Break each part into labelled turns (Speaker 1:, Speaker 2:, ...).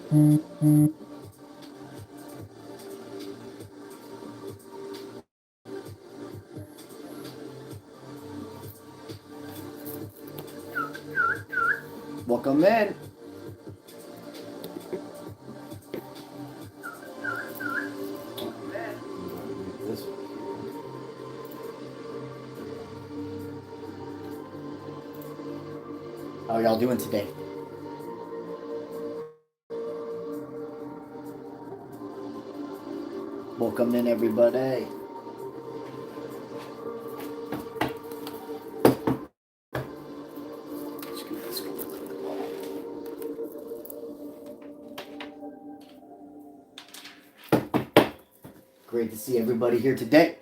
Speaker 1: Welcome in. How are y'all doing today? Welcome in, everybody. Great to see everybody here today.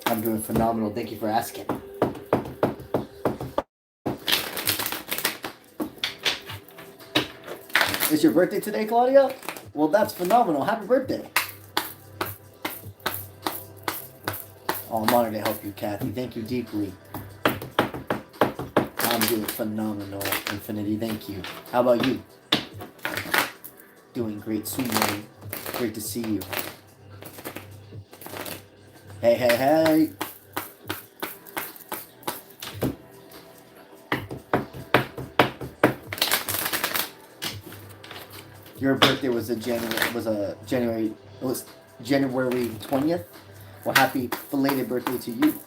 Speaker 1: I'm doing phenomenal. Thank you for asking. It's your birthday today, Claudia? Well, that's phenomenal. Happy birthday. Oh, I'm honored to help you, Kathy. Thank you deeply. I'm doing phenomenal, Infinity. Thank you. How about you? Doing great, Sumo. Great to see you. Hey, hey, hey. Your birthday was January 20th. Well, happy belated birthday to you.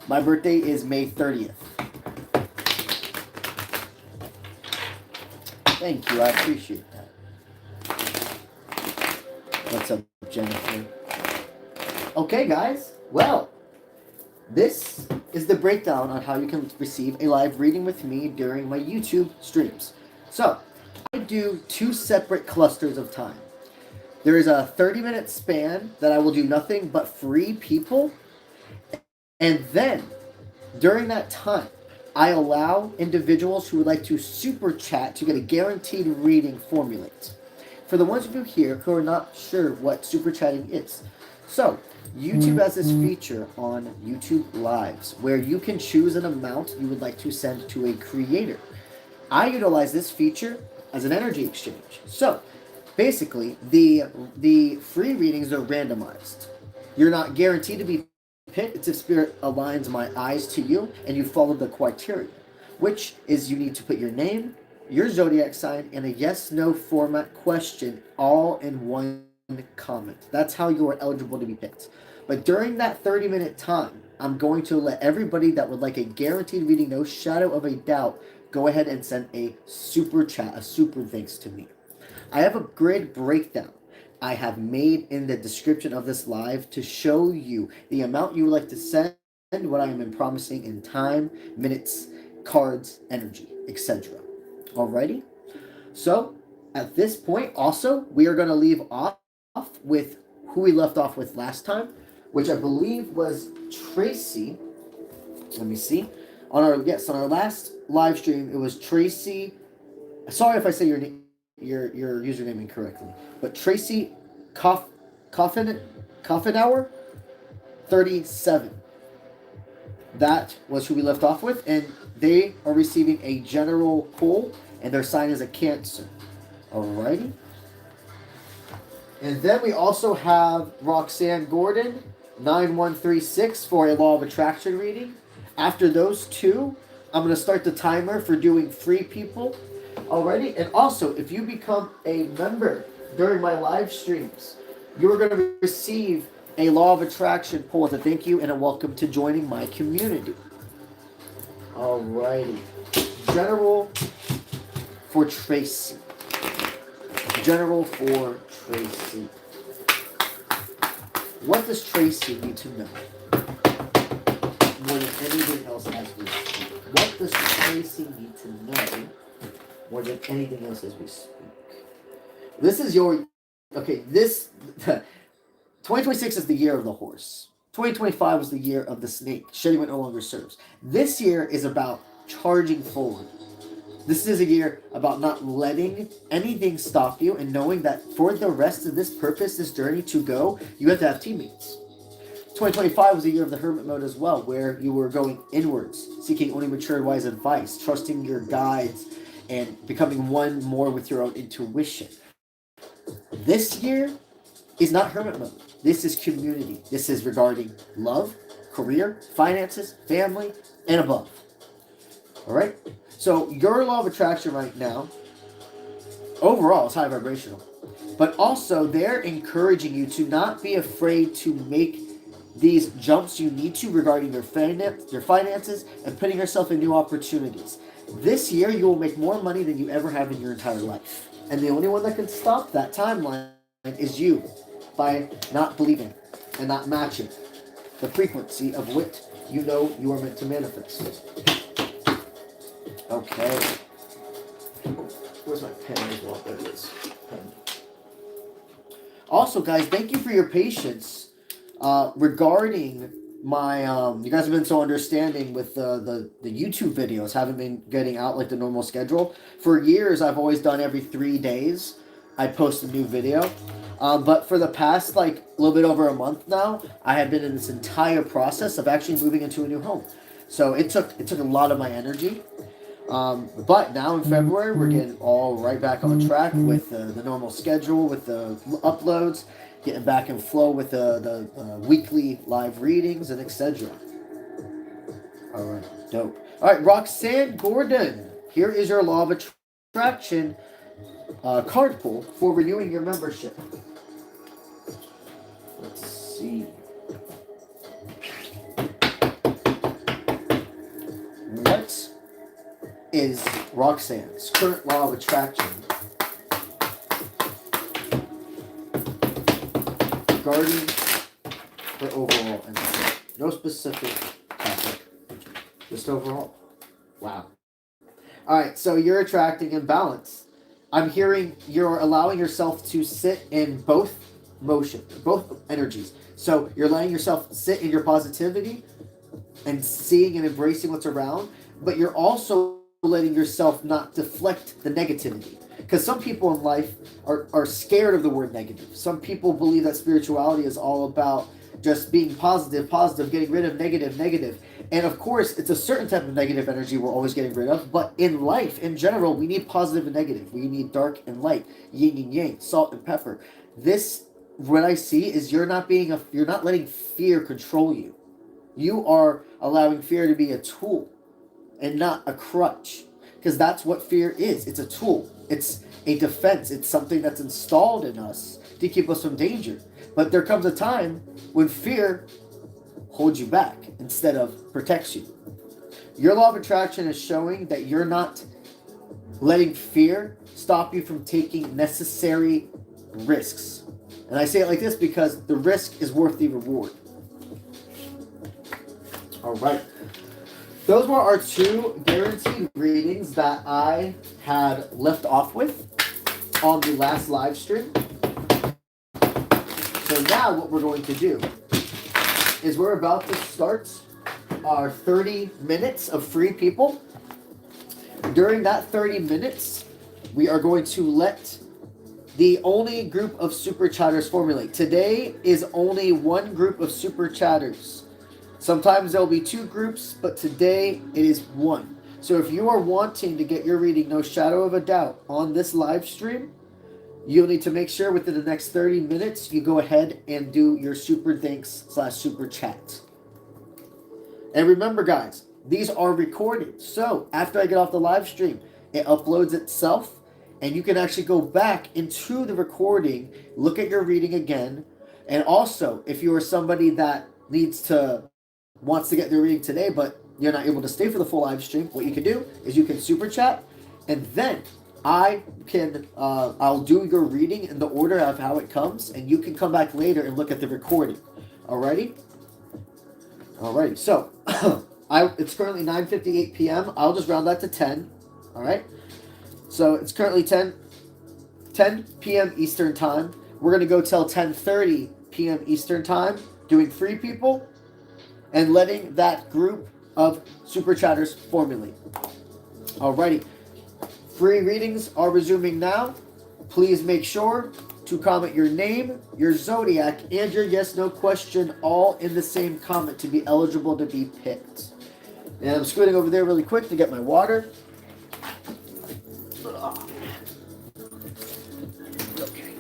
Speaker 1: My birthday is May 30th. Thank you, I appreciate that. What's up, Jennifer? Okay, guys. Well, this is the breakdown on how you can receive a live reading with me during my YouTube streams. So, I do 2 separate clusters of time. There is a 30-minute span that I will do nothing but free people. And then, during that time, I allow individuals who would like to super chat to get a guaranteed reading formulate. For the ones of you here who are not sure what super chatting is. So, YouTube has this feature on YouTube Lives where you can choose an amount you would like to send to a creator. I utilize this feature as an energy exchange. So, basically, the free readings are randomized. You're not guaranteed to be picked. It's if Spirit aligns my eyes to you and you follow the criteria, which is you need to put your name, your zodiac sign, and a yes/no format question all in one comment. That's how you are eligible to be picked. But during that 30-minute time, I'm going to let everybody that would like a guaranteed reading, no shadow of a doubt, go ahead and send a super chat, a super thanks to me. I have a grid breakdown I have made in the description of this live to show you the amount you would like to send, what I am promising in time, minutes, cards, energy, etc. Alrighty? So, at this point, also, we are going to leave off with who we left off with last time, which I believe was Tracy. Let me see. On our last live stream, it was Tracy. Sorry if I say your username incorrectly, but Tracy Coffenauer 37. That was who we left off with, and they are receiving a general pull, and their sign is a Cancer. Alrighty. And then we also have Roxanne Gordon 9136 for a Law of Attraction reading. After those two, I'm going to start the timer for doing free people. Alrighty. And also, if you become a member during my live streams, you are going to receive a Law of Attraction pull as a thank you and a welcome to joining my community. Alrighty. General for Tracy. General for Tracy. What does Tracy need to know more than anything else as we speak? What does Tracy need to know more than anything else as we speak? This is your... Okay, this... 2026 is the year of the horse. 2025 was the year of the snake. Shedding what no longer serves. This year is about charging forward. This is a year about not letting anything stop you and knowing that for the rest of this purpose, this journey to go, you have to have teammates. 2025 was a year of the hermit mode as well, where you were going inwards, seeking only mature and wise advice, trusting your guides, and becoming one more with your own intuition. This year is not hermit mode. This is community. This is regarding love, career, finances, family, and above. All right? So your law of attraction right now, overall, is high vibrational. But also, they're encouraging you to not be afraid to make these jumps you need to regarding your finances and putting yourself in new opportunities. This year, you will make more money than you ever have in your entire life. And the only one that can stop that timeline is you, by not believing and not matching the frequency of what you know you are meant to manifest. Okay. Where's my pen as well? There it is. Pen. Also, guys, thank you for your patience regarding my you guys have been so understanding with the YouTube videos. Haven't been getting out like the normal schedule. For years, I've always done every 3 days I post a new video. But for the past like a little bit over a month now, I have been in this entire process of actually moving into a new home. So it took a lot of my energy. But now in February, we're getting all right back on track with the normal schedule, with the uploads, getting back in flow with the weekly live readings and etc. All right, dope. All right, Roxanne Gordon, here is your law of attraction card pull for renewing your membership. Let's see. What is Roxanne's current law of attraction regarding her overall energy? No specific topic, just overall. Wow. All right, so you're attracting imbalance. I'm hearing you're allowing yourself to sit in both motion, both energies. So you're letting yourself sit in your positivity and seeing and embracing what's around, but you're also letting yourself not deflect the negativity. Because some people in life are scared of the word negative. Some people believe that spirituality is all about just being positive, getting rid of negative. And of course, it's a certain type of negative energy we're always getting rid of. But in life, in general, we need positive and negative. We need dark and light, yin and yang, salt and pepper. This, what I see is you're not letting fear control you. You are allowing fear to be a tool and not a crutch. Because that's what fear is. It's a tool. It's a defense. It's something that's installed in us to keep us from danger. But there comes a time when fear holds you back instead of protects you. Your law of attraction is showing that you're not letting fear stop you from taking necessary risks. And I say it like this because the risk is worth the reward. All right. Those were our 2 guaranteed readings that I had left off with on the last live stream. So now what we're going to do is we're about to start our 30 minutes of free people. During that 30 minutes, we are going to let the only group of super chatters formulate. Today is only one group of super chatters. Sometimes there'll be 2 groups, but today it is 1. So if you are wanting to get your reading, no shadow of a doubt, on this live stream, you'll need to make sure within the next 30 minutes, you go ahead and do your super thanks/super chat. And remember, guys, these are recorded. So after I get off the live stream, it uploads itself, and you can actually go back into the recording, look at your reading again. And also, if you are somebody that wants to get their reading today, but you're not able to stay for the full live stream, what you can do is you can super chat, and then I'll do your reading in the order of how it comes, and you can come back later and look at the recording. Alrighty? So, it's currently 9:58 p.m. I'll just round that to 10. Alright? So, it's currently 10 p.m. Eastern Time. We're going to go till 10:30 p.m. Eastern Time, doing free people, and letting that group of super chatters formulate. Alrighty. Free readings are resuming now. Please make sure to comment your name, your zodiac, and your yes no question all in the same comment to be eligible to be picked. And I'm scooting over there really quick to get my water. Okay.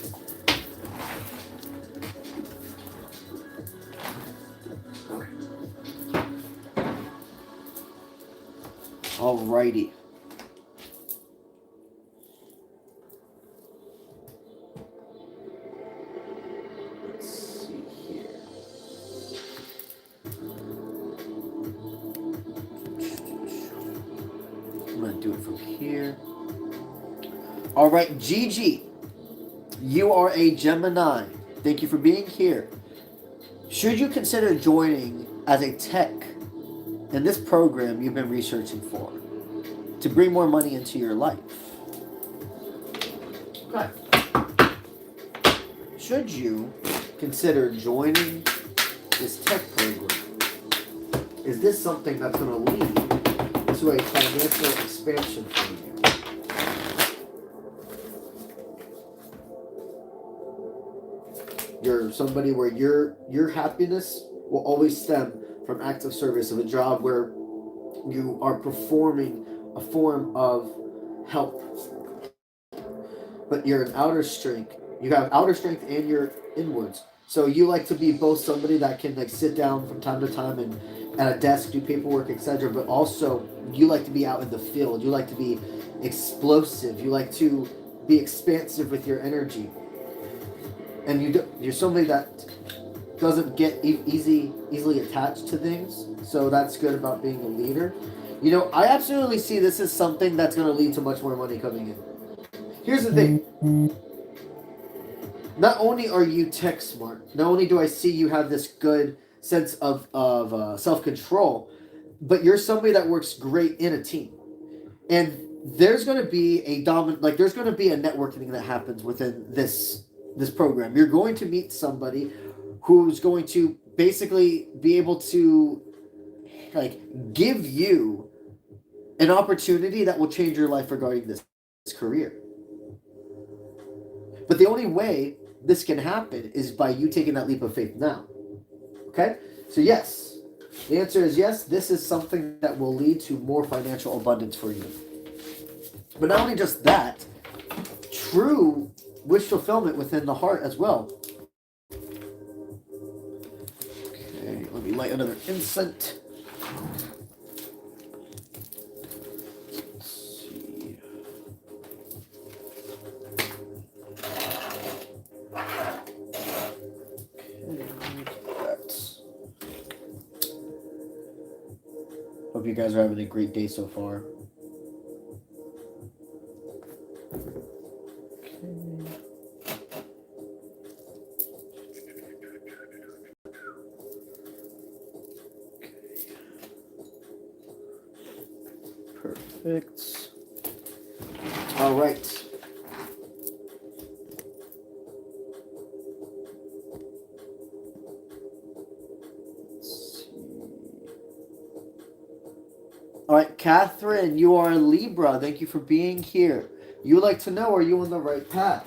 Speaker 1: Alrighty. Let's see here. I'm going to do it from here. Alright, Gigi. You are a Gemini. Thank you for being here. Should you consider joining as a tech in this program you've been researching for to bring more money into your life? Okay. Should you consider joining this tech program? Is this something that's going to lead to a financial expansion for you? You're somebody where your happiness will always stem from acts of service, of a job where you are performing a form of help. But you're an outer strength. You have outer strength and you're inwards. So you like to be both somebody that can like sit down from time to time and at a desk do paperwork, etc. But also you like to be out in the field. You like to be explosive. You like to be expansive with your energy. And you're somebody that doesn't get easily attached to things. So that's good about being a leader. You know, I absolutely see this as something that's going to lead to much more money coming in. Here's the thing. Not only are you tech smart, not only do I see you have this good sense of self-control, but you're somebody that works great in a team. And there's going to be there's going to be a networking that happens within this program. You're going to meet somebody who's going to basically be able to like give you an opportunity that will change your life regarding this career. But the only way this can happen is by you taking that leap of faith now. Okay? So yes, the answer is yes, this is something that will lead to more financial abundance for you. But not only just that, true wish fulfillment within the heart as well. Okay, let me light another incense. Let's see. Hope you guys are having a great day so far. Perfect. All right. All right, Catherine, you are a Libra. Thank you for being here. You would like to know, are you on the right path?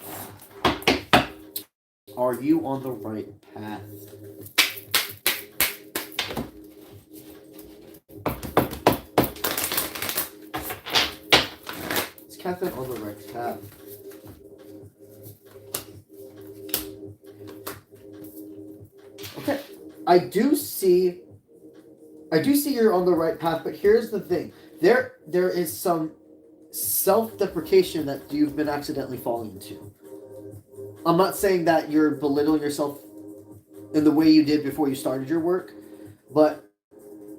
Speaker 1: Are you on the right path? Is Catherine on the right path? Okay, I do see you're on the right path, but here's the thing. There is some self-deprecation that you've been accidentally falling into. I'm not saying that you're belittling yourself in the way you did before you started your work, but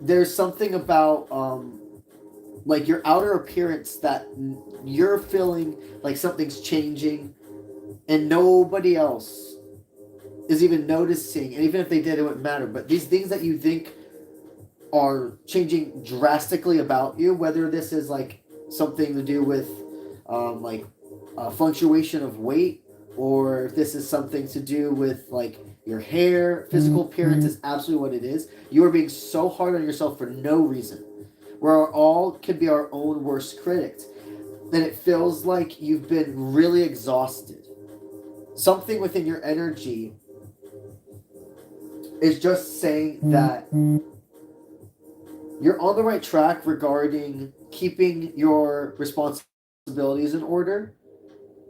Speaker 1: there's something about like your outer appearance that you're feeling like something's changing and nobody else is even noticing, and even if they did, it wouldn't matter. But these things that you think are changing drastically about you, whether this is like something to do with like fluctuation of weight, or if this is something to do with like your hair, physical appearance, is absolutely what it is. You are being so hard on yourself for no reason. We're all can be our own worst critics. And it feels like you've been really exhausted. something within your energy is just saying that you're on the right track regarding keeping your responsibilities in order.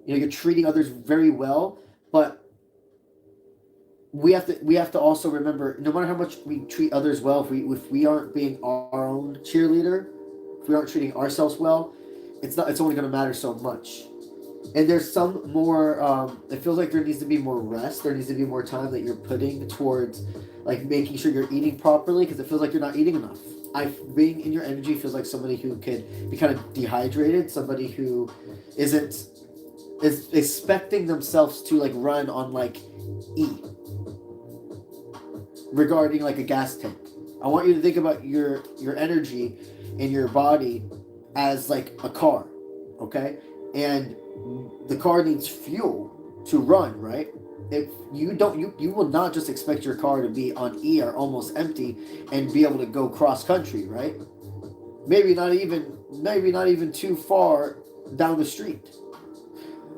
Speaker 1: You know, you're treating others very well, but we have to also remember, no matter how much we treat others well, if we aren't being our own cheerleader, if we aren't treating ourselves well, it's only going to matter so much. And there's some more, it feels like there needs to be more rest. There needs to be more time that you're putting towards, like, making sure you're eating properly, because it feels like you're not eating enough. Being in your energy feels like somebody who could be kind of dehydrated, somebody who is expecting themselves to, like, run on, like, E, regarding, like, a gas tank. I want you to think about your energy in your body as, like, a car, okay? And the car needs fuel to run, right? If you don't, you will not just expect your car to be on E or almost empty and be able to go cross country, right? Maybe not even too far down the street.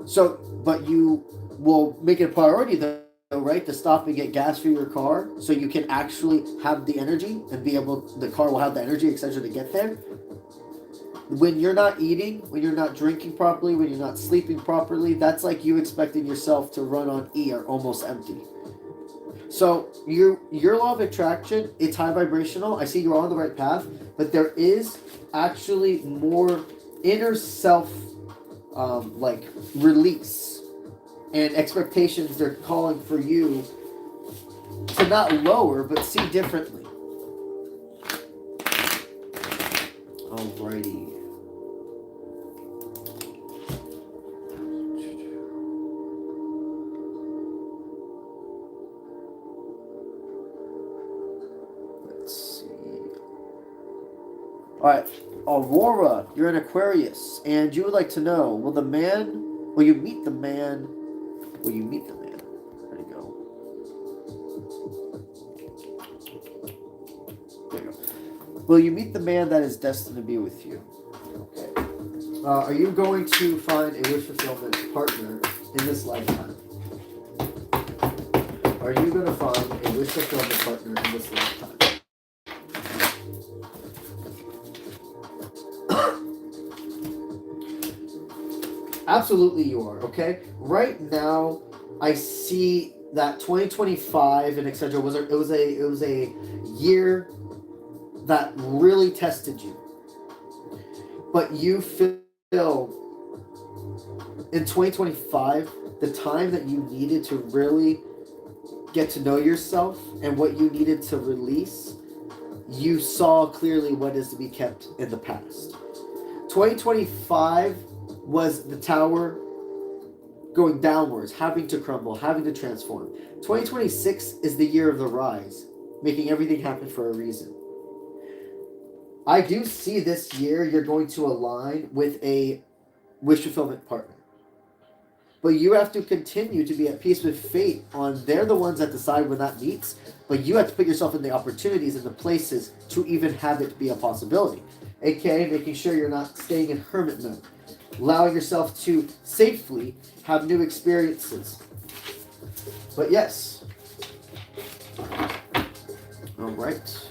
Speaker 1: So, but you will make it a priority though, right, to stop and get gas for your car, so you can actually have the energy and the car will have the energy, etc., to get there. When you're not eating, when you're not drinking properly, when you're not sleeping properly, that's like you expecting yourself to run on E or almost empty. So your law of attraction, it's high vibrational. I see you're on the right path, but there is actually more inner self, like, release and expectations. They're calling for you to not lower, but see differently. Alrighty. Alright, Aurora, you're an Aquarius, and you would like to know, will you meet the man? There you go. There you go. Will you meet the man that is destined to be with you? Okay. Are you going to find a wish fulfillment partner in this lifetime? Are you going to find a wish fulfillment partner in this lifetime? Absolutely you are, okay? Right now, I see that 2025 and etc. was a year that really tested you. But you feel in 2025, the time that you needed to really get to know yourself and what you needed to release, you saw clearly what is to be kept in the past. 2025 was the tower going downwards, having to crumble, having to transform. 2026 is the year of the rise, making everything happen for a reason. I do see this year you're going to align with a wish fulfillment partner. But you have to continue to be at peace with fate they're the ones that decide when that meets, but you have to put yourself in the opportunities and the places to even have it be a possibility. AKA making sure you're not staying in hermit mode. Allowing yourself to safely have new experiences. But yes. All right.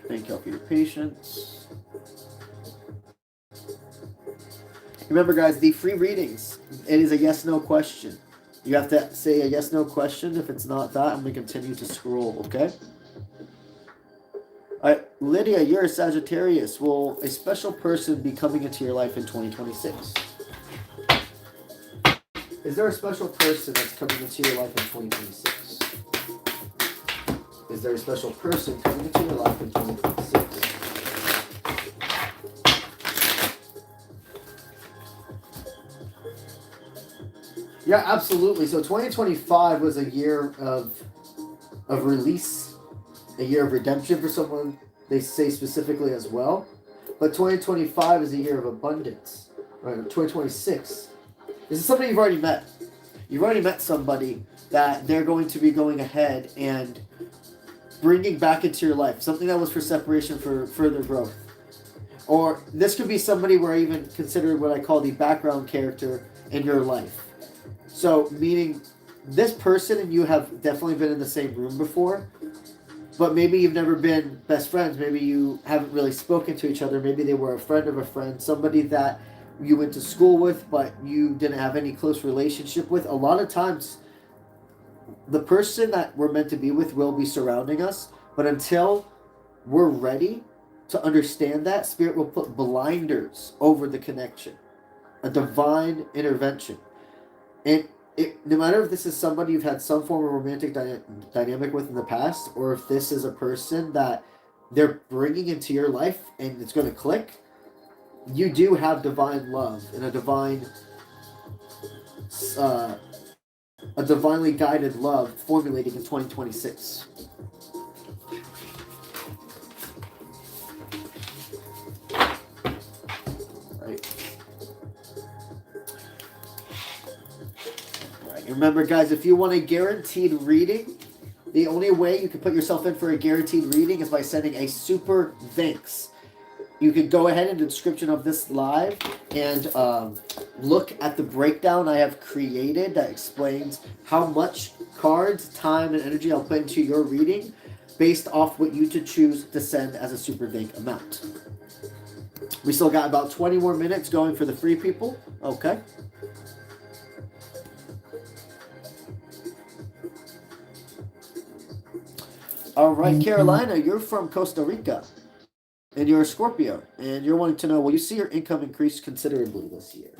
Speaker 1: Thank y'all for your patience. Remember, guys, the free readings, it is a yes-no question. You have to say a yes-no question. If it's not that, I'm going to continue to scroll, okay? All right, Lydia, you're a Sagittarius. Will a special person be coming into your life in 2026? Is there a special person that's coming into your life in 2026? Is there a special person coming into your life in 2026? Yeah, absolutely. So 2025 was a year of release a year of redemption for someone, they say specifically as well. But 2025 is a year of abundance, right? 2026. This is somebody you've already met. You've already met somebody that they're going to be going ahead and bringing back into your life. Something that was for separation for further growth. Or this could be somebody where I even consider what I call the background character in your life. So, meaning this person and you have definitely been in the same room before, but maybe you've never been best friends. Maybe you haven't really spoken to each other. Maybe they were a friend of a friend, somebody that you went to school with, but you didn't have any close relationship with. A lot of times, the person that we're meant to be with will be surrounding us, but until we're ready to understand that, Spirit will put blinders over the connection, a divine intervention. And no matter if this is somebody you've had some form of romantic dynamic with in the past, or if this is a person that they're bringing into your life and it's going to click, you do have divine love and a divinely guided love formulating in 2026. Remember, guys, if you want a guaranteed reading, the only way you can put yourself in for a guaranteed reading is by sending a super thanks. You can go ahead in the description of this live and look at the breakdown I have created that explains how much cards, time, and energy I'll put into your reading based off what you to choose to send as a super thank amount. We still got about 20 more minutes going for the free people. Okay. All right, Carolina, you're from Costa Rica, and you're a Scorpio, and you're wanting to know, will you see your income increase considerably this year?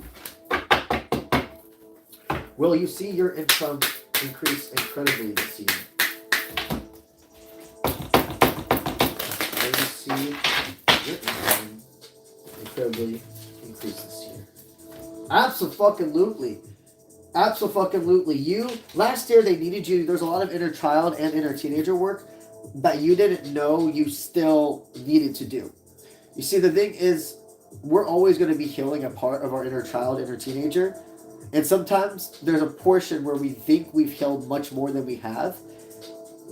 Speaker 1: Will you see your income increase incredibly this year? Will you see your income incredibly increase this year? Absolutely. Absolutely. You, last year they needed you. There's a lot of inner child and inner teenager work that you didn't know you still needed to do. You see, the thing is, we're always going to be healing a part of our inner child, inner teenager. And sometimes there's a portion where we think we've healed much more than we have.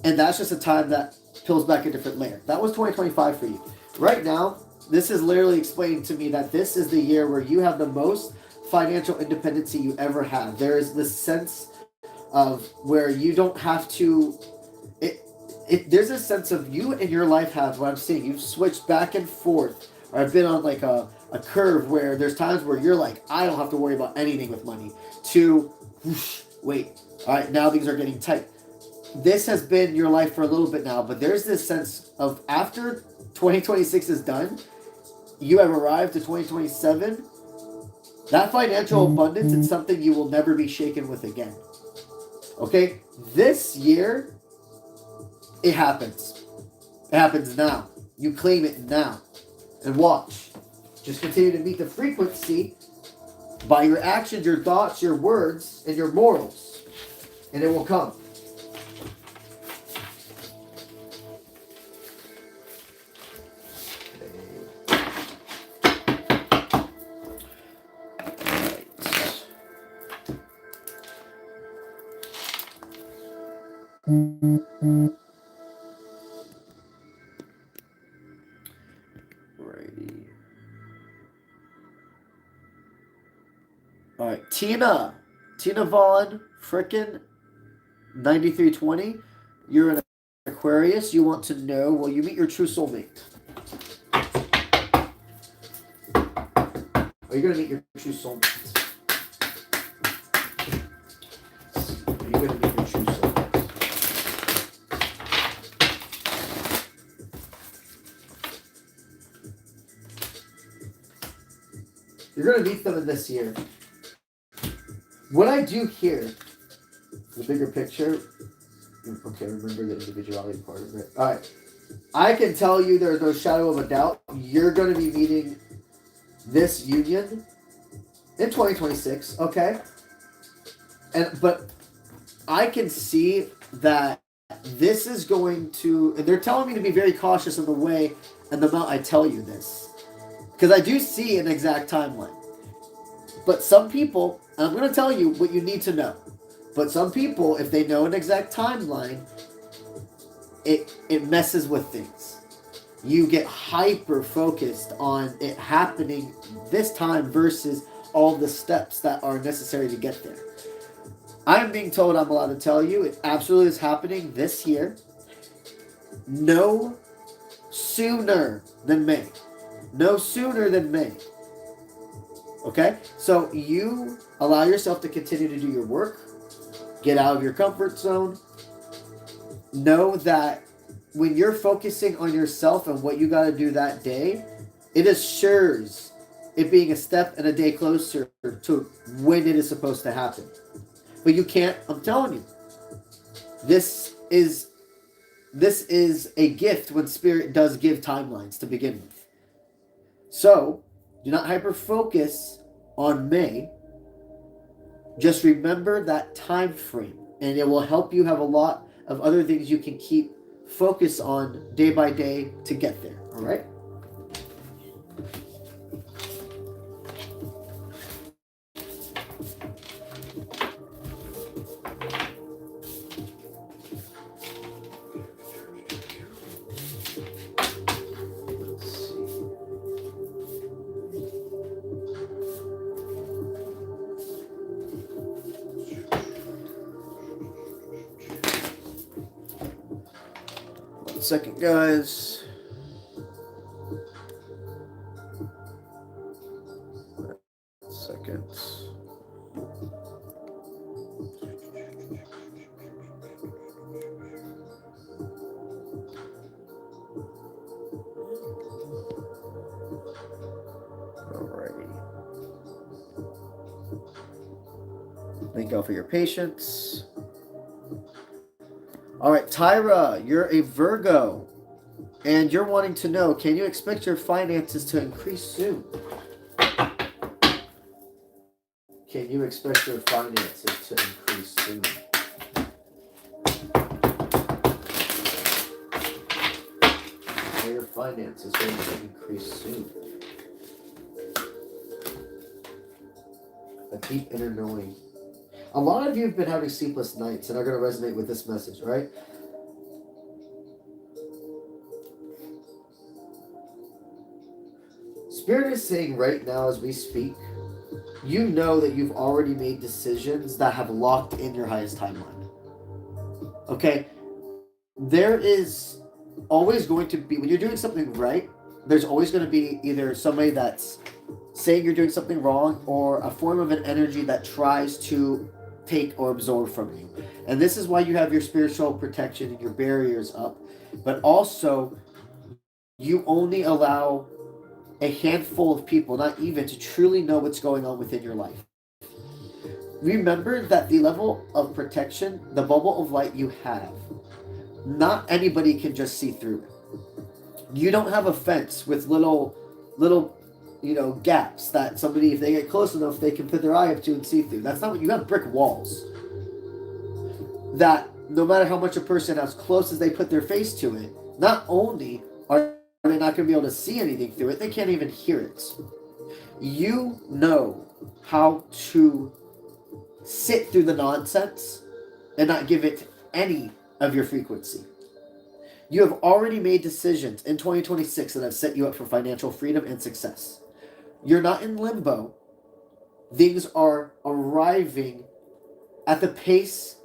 Speaker 1: And that's just a time that peels back a different layer. That was 2025 for you. Right now, this is literally explaining to me that this is the year where you have the most financial independency you ever have. There is this sense of where you don't have to... There's a sense of you in your life have, what I'm seeing, you've switched back and forth, or I've been on like a curve where there's times where you're like, I don't have to worry about anything with money, to, wait, all right, now things are getting tight. This has been your life for a little bit now, but there's this sense of after 2026 is done, you have arrived to 2027, that financial abundance is something you will never be shaken with again. Okay? This year, it happens. It happens now. You claim it now. And watch. Just continue to meet the frequency by your actions, your thoughts, your words, and your morals. And it will come. All right, Tina Vaughn, frickin' 9320. You're an Aquarius. You want to know, will you meet your true soulmate? Are you going to meet your true soulmate? Are you going to meet your true soulmate? You're going to meet them in this year. What I do here, the bigger picture, okay, remember the individuality part of it. All right. I can tell you there's no shadow of a doubt you're going to be meeting this union in 2026, okay? But I can see that this is going to, and they're telling me to be very cautious in the way and the amount I tell you this. Because I do see an exact timeline. But some people, and I'm going to tell you what you need to know. But some people, if they know an exact timeline, it messes with things. You get hyper focused on it happening this time versus all the steps that are necessary to get there. I'm being told I'm allowed to tell you it absolutely is happening this year. No sooner than May. No sooner than May. Okay? So you allow yourself to continue to do your work. Get out of your comfort zone. Know that when you're focusing on yourself and what you got to do that day, it assures it being a step and a day closer to when it is supposed to happen. But you can't, I'm telling you, this is a gift when Spirit does give timelines to begin with. So, do not hyper-focus on May. Just remember that time frame, and it will help you have a lot of other things you can keep focus on day by day to get there. All right? Second, guys. Second. Alrighty. Thank y'all for your patience. All right, Tyra, you're a Virgo, and you're wanting to know, can you expect your finances to increase soon? Can you expect your finances to increase soon? Are your finances going to increase soon? A deep inner knowing. A lot of you have been having sleepless nights and are going to resonate with this message, right? Spirit is saying right now as we speak, you know that you've already made decisions that have locked in your highest timeline. Okay? There is always going to be, when you're doing something right, there's always going to be either somebody that's saying you're doing something wrong or a form of an energy that tries to take or absorb from you. And this is why you have your spiritual protection and your barriers up. But also, you only allow a handful of people, not even, to truly know what's going on within your life. Remember that the level of protection, the bubble of light you have, not anybody can just see through it. You don't have a fence with little gaps that somebody, if they get close enough, they can put their eye up to and see through. That's not what you have. Brick walls that no matter how much a person, as close as they put their face to it, not only are they not going to be able to see anything through it, they can't even hear it. You know how to sit through the nonsense and not give it any of your frequency. You have already made decisions in 2026 that have set you up for financial freedom and success. You're not in limbo. Things are arriving at the pace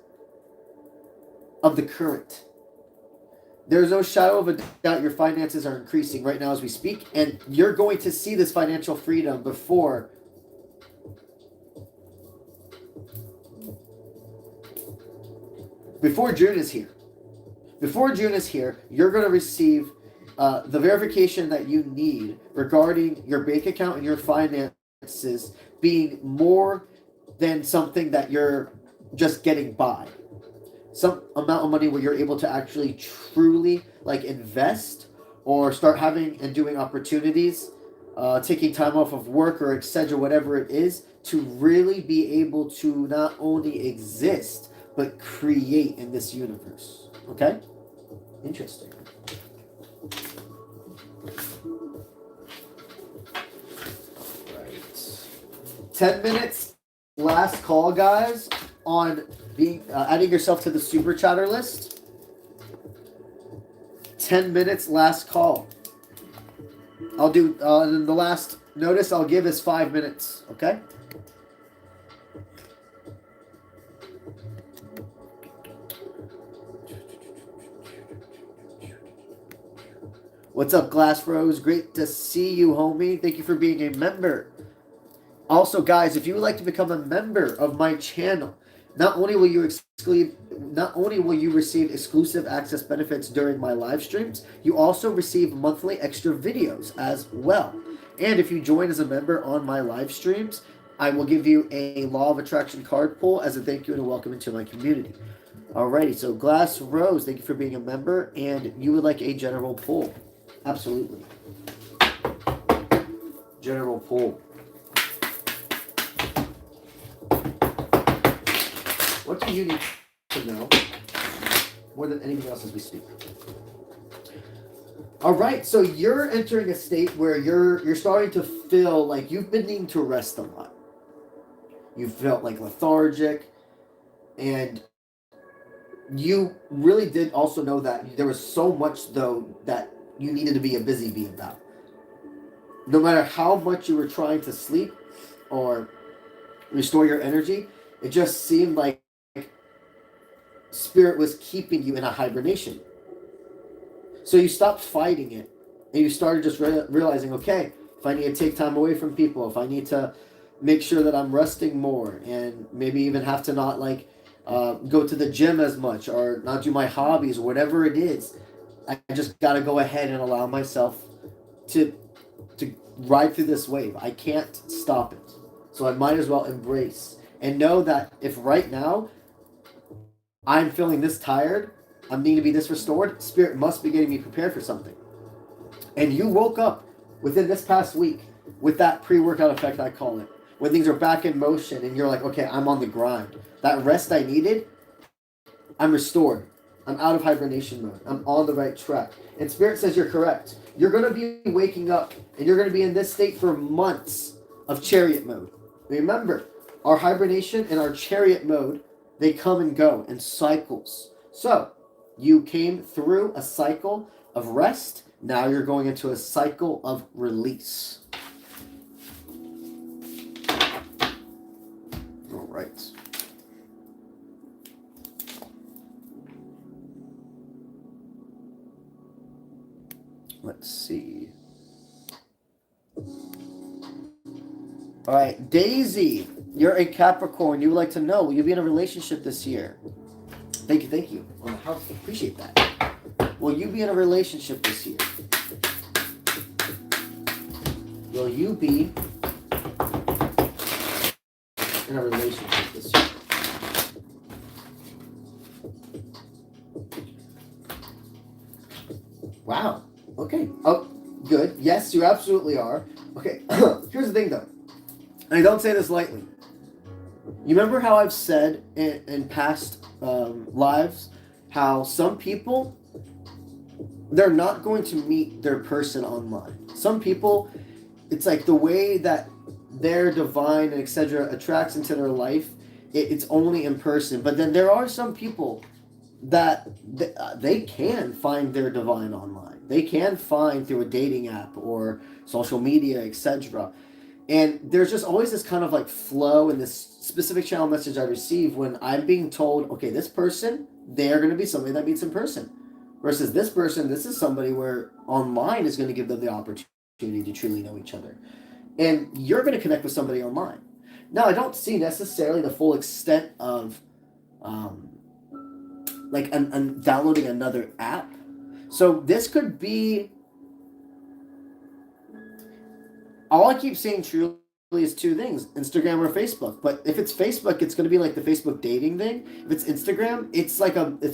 Speaker 1: of the current. There's no shadow of a doubt your finances are increasing right now as we speak, and you're going to see this financial freedom before June is here. Before June is here, you're going to receive the verification that you need regarding your bank account and your finances being more than something that you're just getting by. Some amount of money where you're able to actually truly invest or start having and doing opportunities, taking time off of work or etc., whatever it is, to really be able to not only exist but create in this universe. Okay? Interesting. All right. 10 minutes last call, guys, on being adding yourself to the super chatter list. 10 minutes last call. I'll do the last notice I'll give is 5 minutes, okay? What's up, Glass Rose? Great to see you, homie. Thank you for being a member. Also, guys, if you would like to become a member of my channel, not only will you receive exclusive access benefits during my live streams, you also receive monthly extra videos as well. And if you join as a member on my live streams, I will give you a Law of Attraction card pull as a thank you and a welcome into my community. Alrighty, so Glass Rose, thank you for being a member, and you would like a general pull. Absolutely. General pull. What do you need to know more than anything else as we speak? All right, so you're entering a state where you're starting to feel like you've been needing to rest a lot. You felt like lethargic, and you really did also know that there was so much, though, that you needed to be a busy bee about. No matter how much you were trying to sleep or restore your energy, it just seemed like Spirit was keeping you in a hibernation. So you stopped fighting it, and you started just realizing, okay, if I need to take time away from people, if I need to make sure that I'm resting more, and maybe even have to not go to the gym as much or not do my hobbies, whatever it is, I just got to go ahead and allow myself to ride through this wave. I can't stop it. So I might as well embrace and know that if right now I'm feeling this tired, I'm needing to be this restored, Spirit must be getting me prepared for something. And you woke up within this past week with that pre-workout effect, I call it, when things are back in motion and you're like, okay, I'm on the grind. That rest I needed, I'm restored. I'm out of hibernation mode. I'm on the right track. And Spirit says you're correct. You're going to be waking up, and you're going to be in this state for months of chariot mode. Remember, our hibernation and our chariot mode, they come and go in cycles. So, you came through a cycle of rest. Now you're going into a cycle of release. All right. Let's see. All right, Daisy, you're a Capricorn. You would like to know, will you be in a relationship this year? Thank you, thank you. On the house, appreciate that. Will you be in a relationship this year? Will you be in a relationship this year? Wow. Okay. Oh, good. Yes, you absolutely are. Okay. Here's the thing, though. And I don't say this lightly. You remember how I've said in past lives how some people, they're not going to meet their person online. Some people, it's like the way that their divine and etc. attracts into their life, it's only in person. But then there are some people that they can find their divine online. They can find through a dating app or social media, etc. And there's just always this kind of like flow in this specific channel message I receive when I'm being told, okay, this person, they're going to be somebody that meets in person. Versus this person, this is somebody where online is going to give them the opportunity to truly know each other. And you're going to connect with somebody online. Now, I don't see necessarily the full extent of downloading another app. So this could be, all I keep saying truly is two things, Instagram or Facebook. But if it's Facebook, it's going to be like the Facebook dating thing. If it's Instagram, it's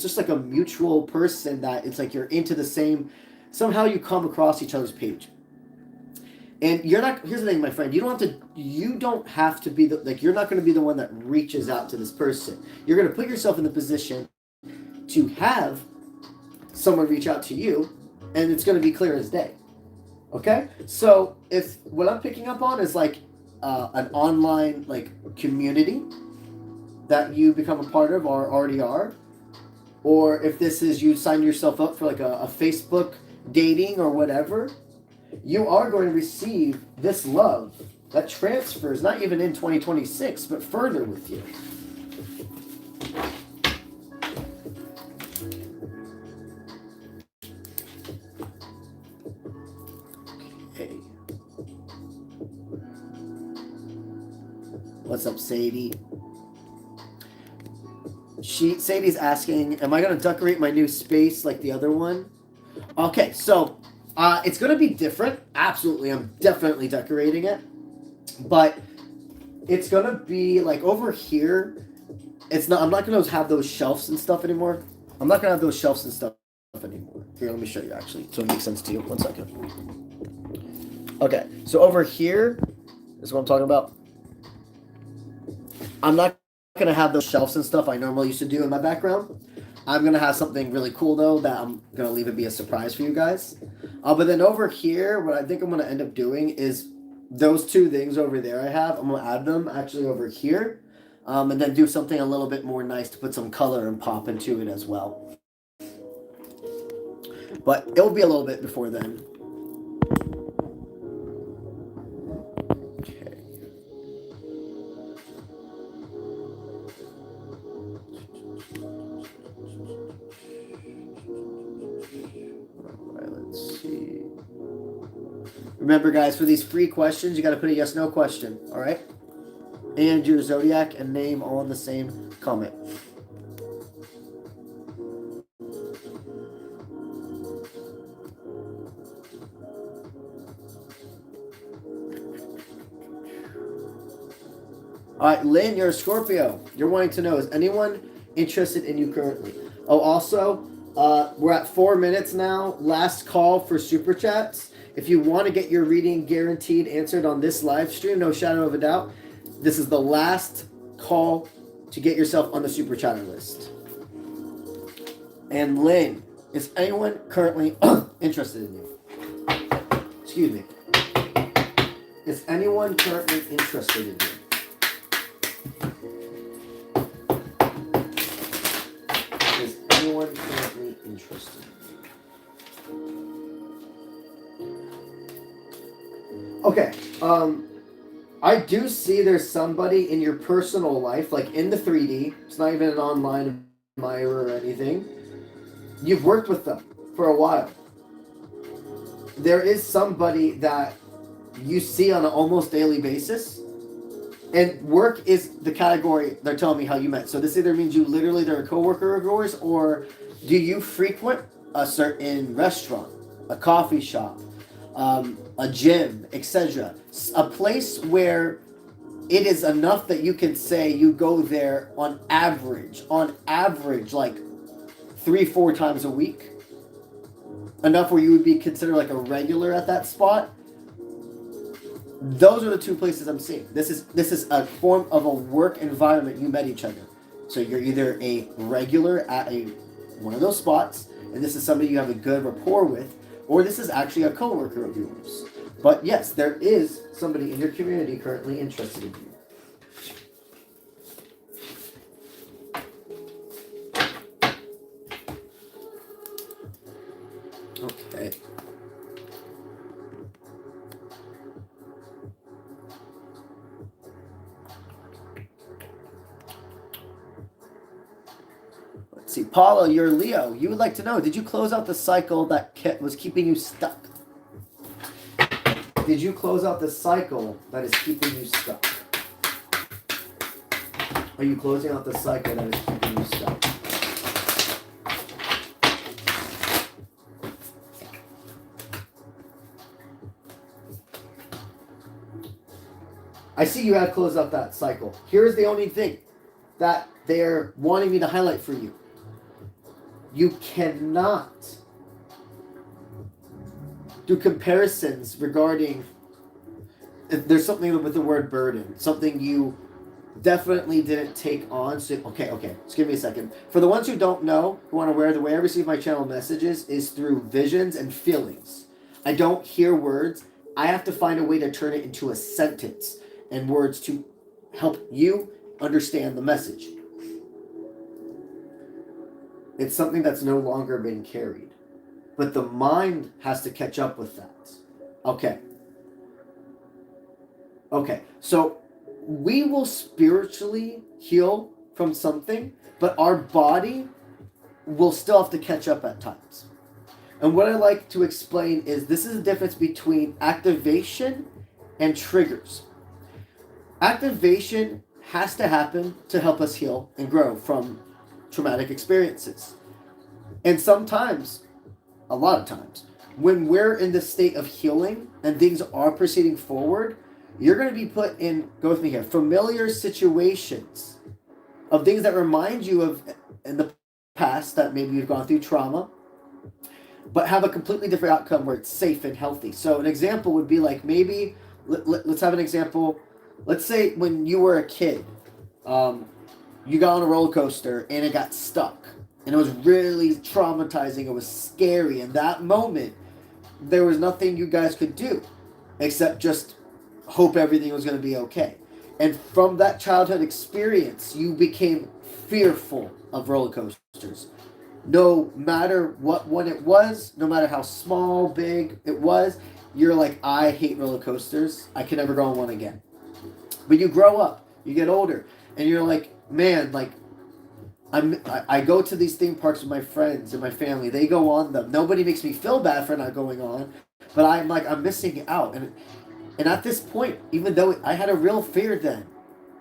Speaker 1: just like a mutual person that it's like you're into the same, somehow you come across each other's page. And you're not, here's the thing, my friend, you don't have to be you're not going to be the one that reaches out to this person. You're going to put yourself in the position to have someone reach out to you, and it's going to be clear as day. Okay? So if what I'm picking up on is like an online like community that you become a part of or already are, or if this is you sign yourself up for like a Facebook dating or whatever, you are going to receive this love that transfers not even in 2026 but further with you. Okay. What's up, Sadie? Sadie's asking, am I going to decorate my new space like the other one? Okay, so it's going to be different. Absolutely, I'm definitely decorating it. But it's going to be like over here. I'm not going to have those shelves and stuff anymore. I'm not going to have those shelves and stuff anymore. Here, let me show you actually so it makes sense to you. 1 second. Okay, so over here is what I'm talking about. I'm not going to have those shelves and stuff I normally used to do in my background. I'm going to have something really cool though that I'm going to leave it be a surprise for you guys. But then over here, what I think I'm going to end up doing is those two things over there I'm going to add them actually over here. And then do something a little bit more nice to put some color and pop into it as well. But it will be a little bit before then. Remember, guys, for these free questions, you got to put a yes/no question, all right? And your zodiac and name all in the same comment. All right, Lynn, you're a Scorpio. You're wanting to know, is anyone interested in you currently? Oh, also, we're at 4 minutes now. Last call for Super Chats. If you want to get your reading guaranteed answered on this live stream, no shadow of a doubt, this is the last call to get yourself on the Super Chatter list. And Lynn, is anyone currently interested in you? Excuse me. Is anyone currently interested in you? Is anyone currently interested in you? Okay, I do see there's somebody in your personal life, like in the 3D, it's not even an online admirer or anything. You've worked with them for a while. There is somebody that you see on an almost daily basis, and work is the category they're telling me how you met. So this either means they're a coworker of yours, or do you frequent a certain restaurant, a coffee shop, a gym, etc. A place where it is enough that you can say you go there on average, like 3-4 times a week. Enough where you would be considered like a regular at that spot. Those are the two places I'm seeing. This is a form of a work environment you met each other. So you're either a regular at one of those spots, and this is somebody you have a good rapport with, or this is actually a coworker of yours. But yes, there is somebody in your community currently interested in you. Okay. Let's see. Paula, you're Leo. You would like to know, did you close out the cycle that was keeping you stuck? Did you close out the cycle that is keeping you stuck? Are you closing out the cycle that is keeping you stuck? I see you have closed out that cycle. Here's the only thing that they're wanting me to highlight for you. You cannot do comparisons regarding if there's something with the word burden, something you definitely didn't take on. So, okay, just give me a second. For the ones who don't know, who want to aware, the way I receive my channel messages is through visions and feelings. I don't hear words. I have to find a way to turn it into a sentence and words to help you understand the message. It's something that's no longer been carried. But the mind has to catch up with that. Okay. So we will spiritually heal from something, but our body will still have to catch up at times. And what I like to explain is this is the difference between activation and triggers. Activation has to happen to help us heal and grow from traumatic experiences. And sometimes, a lot of times, when we're in the state of healing and things are proceeding forward, you're going to be put in, go with me here, familiar situations of things that remind you of in the past that maybe you've gone through trauma, but have a completely different outcome where it's safe and healthy. So an example would be like maybe, let's have an example. Let's say when you were a kid, you got on a roller coaster and it got stuck. And it was really traumatizing. It was scary. In that moment, there was nothing you guys could do except just hope everything was going to be okay. And from that childhood experience, you became fearful of roller coasters. No matter what one it was, no matter how small, big it was, you're like, I hate roller coasters. I can never go on one again. But you grow up, you get older, and you're like, man, like, I go to these theme parks with my friends and my family. They go on them. Nobody makes me feel bad for not going on, but I'm missing out. And at this point, even though I had a real fear then,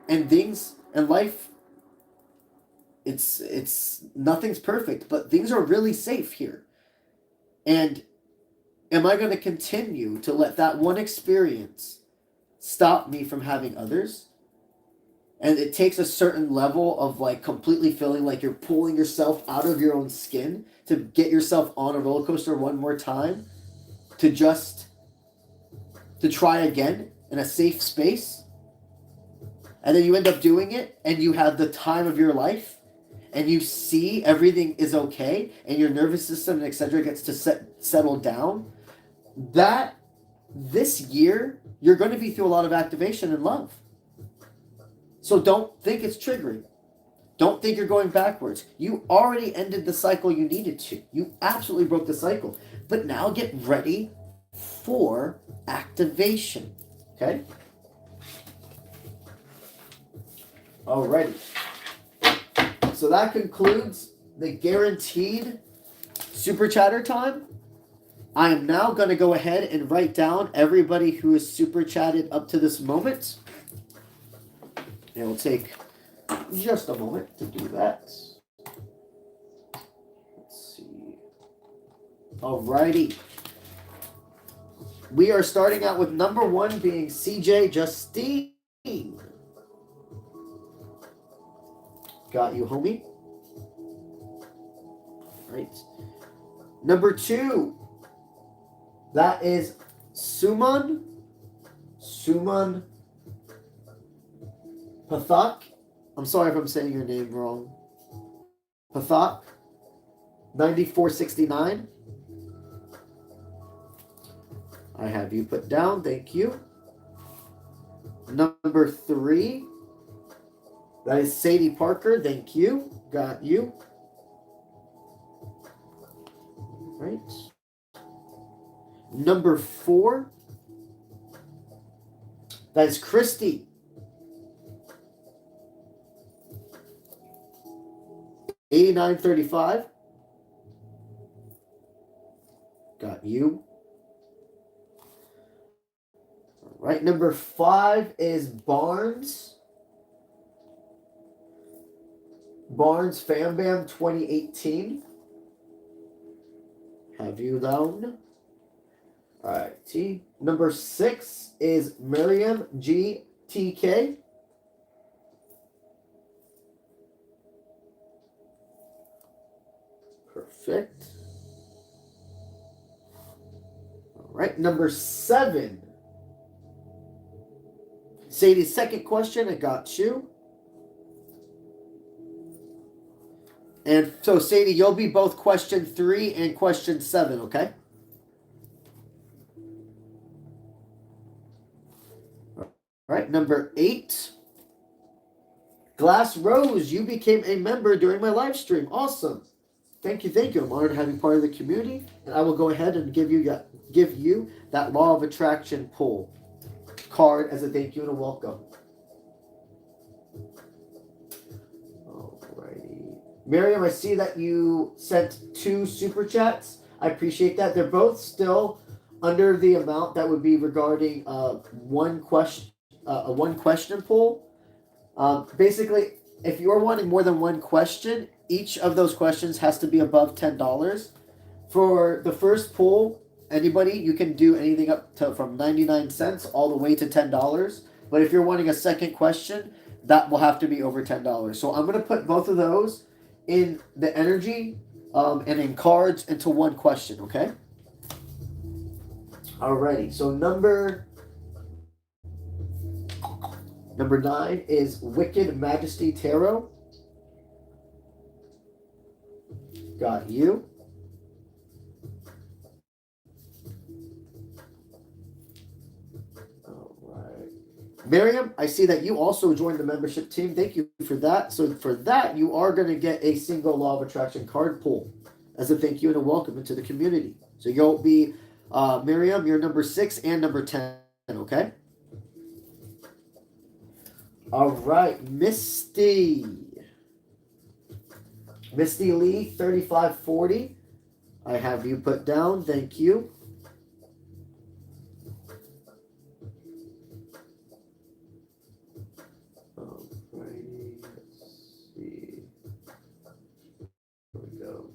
Speaker 1: and things in life, it's nothing's perfect, but things are really safe here. And am I going to continue to let that one experience stop me from having others? And it takes a certain level of like completely feeling like you're pulling yourself out of your own skin to get yourself on a roller coaster one more time, to try again in a safe space. And then you end up doing it and you have the time of your life and you see everything is okay and your nervous system and etc. gets to settle down. That this year, you're going to be through a lot of activation and love. So don't think it's triggering. Don't think you're going backwards. You already ended the cycle you needed to. You absolutely broke the cycle. But now get ready for activation. Okay? Alrighty. So that concludes the guaranteed super chatter time. I am now going to go ahead and write down everybody who has super chatted up to this moment. It will take just a moment to do that. Let's see. Alrighty. We are starting out with number 1 being CJ Justine. Got you, homie. Right. Number 2. That is 𝗧𝗔𝗥𝗢𝗧. 𝗧𝗔𝗥𝗢𝗧. I'm sorry if I'm saying your name wrong. 𝗧𝗢. 9469. I have you put down. Thank you. Number 3. That is Sadie Parker. Thank you. Got you. Right. Number 4. That is Christy. 8935. Got you. All right. Number 5 is Barnes. Barnes Fam Bam 2018. Have you down? All right. T. Number 6 is Miriam GTK. Perfect. All right. Number 7. Sadie's second question. I got you. And so, Sadie, you'll be both question 3 and question 7, okay? All right, number 8. Glass Rose, you became a member during my live stream. Awesome. Thank you, thank you. I'm honored to have you part of the community, and I will go ahead and give you that Law of Attraction pull card as a thank you and a welcome. Alrighty. Miriam, I see that you sent 2 super chats. I appreciate that. They're both still under the amount that would be regarding a one question pull. Basically, if you're wanting more than one question, each of those questions has to be above $10. For the first pull, anybody, you can do anything up to from 99 cents all the way to $10. But if you're wanting a second question, that will have to be over $10. So I'm going to put both of those in the energy and in cards into one question, okay? Alrighty, so number 9 is Wicked Majesty Tarot. Got you. All right. Miriam, I see that you also joined the membership team. Thank you for that. So for that, you are going to get a single Law of Attraction card pull as a thank you and a welcome into the community. So you'll be, Miriam, you're number 6 and number 10, okay? All right, Misty Lee, 3540. I have you put down. Thank you. All righty, let's see. Here we go.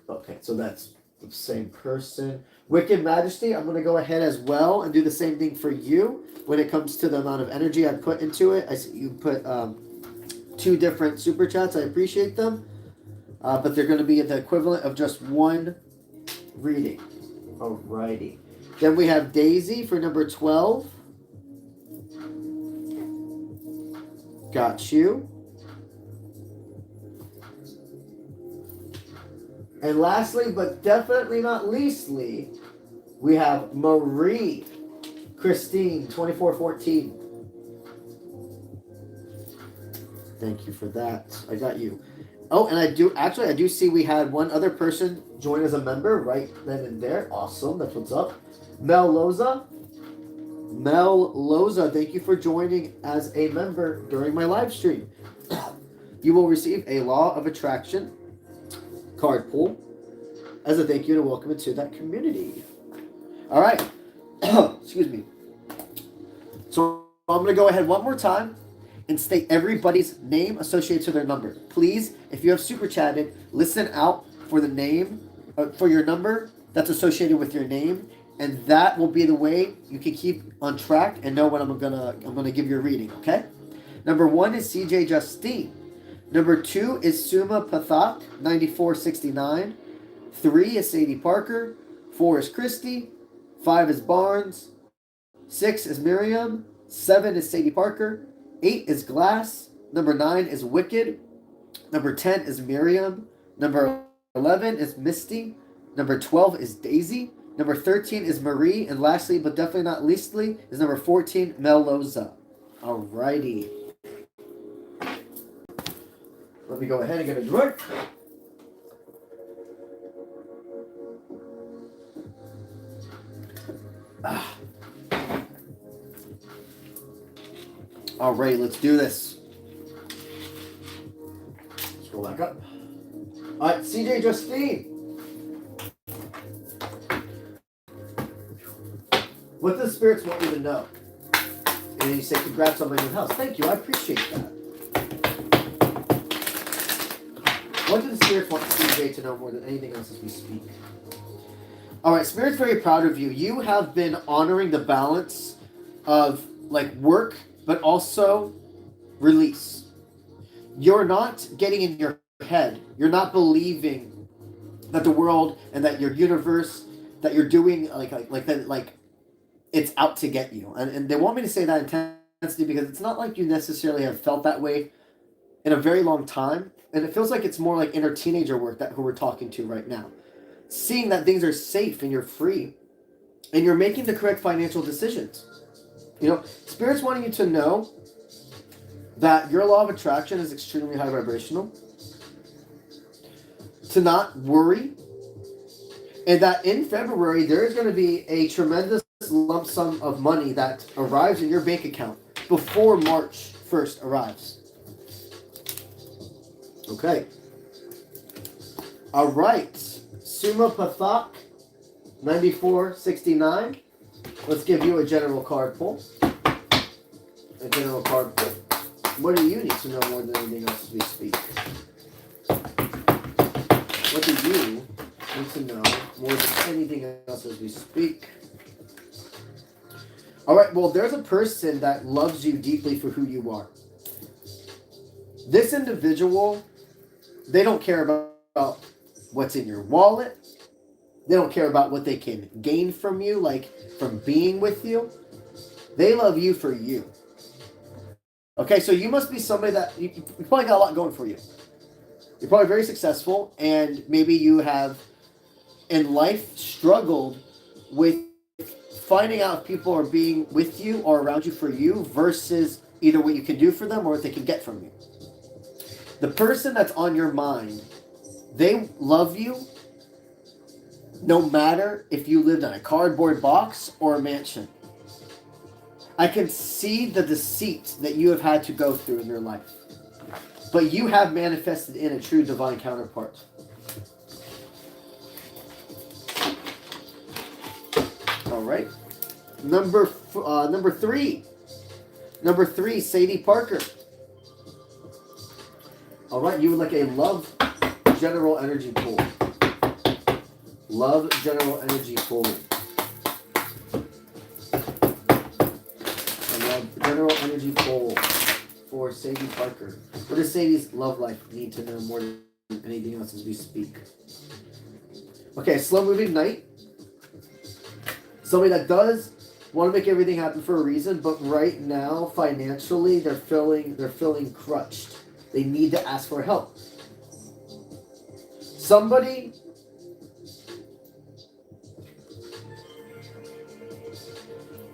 Speaker 1: Okay, so that's the same person. Wicked Majesty, I'm going to go ahead as well and do the same thing for you when it comes to the amount of energy I put into it. I see you put 2 different super chats. I appreciate them. But they're going to be the equivalent of just one reading. Alrighty. Then we have Daisy for number 12. Got you. And lastly, but definitely not leastly, we have Marie Christine, 2414. Thank you for that. I got you. Oh, and I do see we had one other person join as a member right then and there. Awesome. That's what's up. Mel Loza, thank you for joining as a member during my live stream. You will receive a Law of Attraction card pull as a thank you and a welcome into that community. All right. Excuse me. So I'm going to go ahead one more time and state everybody's name associated to their number. Please, if you have super chatted, listen out for the name, for your number that's associated with your name, and that will be the way you can keep on track and know when I'm gonna give you a reading. Okay. Number 1 is CJ Justine. Number 2 is 𝗧𝗔𝗥𝗢𝗧, 9469. 3 is Sadie Parker. 4 is Christy. 5 is Barnes. 6 is Miriam. 7 is Sadie Parker. 8 is Glass. Number 9 is Wicked. Number 10 is Miriam. Number 11 is Misty. Number 12 is Daisy. Number 13 is Marie. And lastly, but definitely not leastly, is number 14, Mel Loza. Alrighty. Let me go ahead and get a drink. All right, let's do this. Scroll back up. All right, CJ Justine. What does spirits want you to know? And you say, congrats on my new house. Thank you, I appreciate that. What do the spirits want CJ to know more than anything else as we speak? All right, Spirit's very proud of you. You have been honoring the balance of like work, but also release. You're not getting in your head. You're not believing that the world and that your universe, that you're doing like it's out to get you. And they want me to say that intensity because it's not like you necessarily have felt that way in a very long time. And it feels like it's more like inner teenager work who we're talking to right now. Seeing that things are safe and you're free and you're making the correct financial decisions. You know, Spirit's wanting you to know that your law of attraction is extremely high vibrational. To not worry. And that in February, there is going to be a tremendous lump sum of money that arrives in your bank account before March 1st arrives. Okay. All right. 𝗧𝗪𝗪𝗘 9469. Let's give you a general card pull. A general card pull. What do you need to know more than anything else as we speak? What do you need to know more than anything else as we speak? All right, well, there's a person that loves you deeply for who you are. This individual, they don't care about what's in your wallet. They don't care about what they can gain from you, like from being with you. They love you for you. Okay, so you must be somebody that, you probably got a lot going for you. You're probably very successful, and maybe you have, in life, struggled with finding out if people are being with you or around you for you versus either what you can do for them or what they can get from you. The person that's on your mind, they love you no matter if you lived in a cardboard box or a mansion. I can see the deceit that you have had to go through in your life. But you have manifested in a true divine counterpart. All right. Number three, Sadie Parker. All right, you would like a love general energy pool. Love general energy pool. General energy poll for Sadie Parker. What does Sadie's love life need to know more than anything else as we speak? Okay, slow moving knight. Somebody that does want to make everything happen for a reason, but right now financially they're feeling crushed. They need to ask for help. Somebody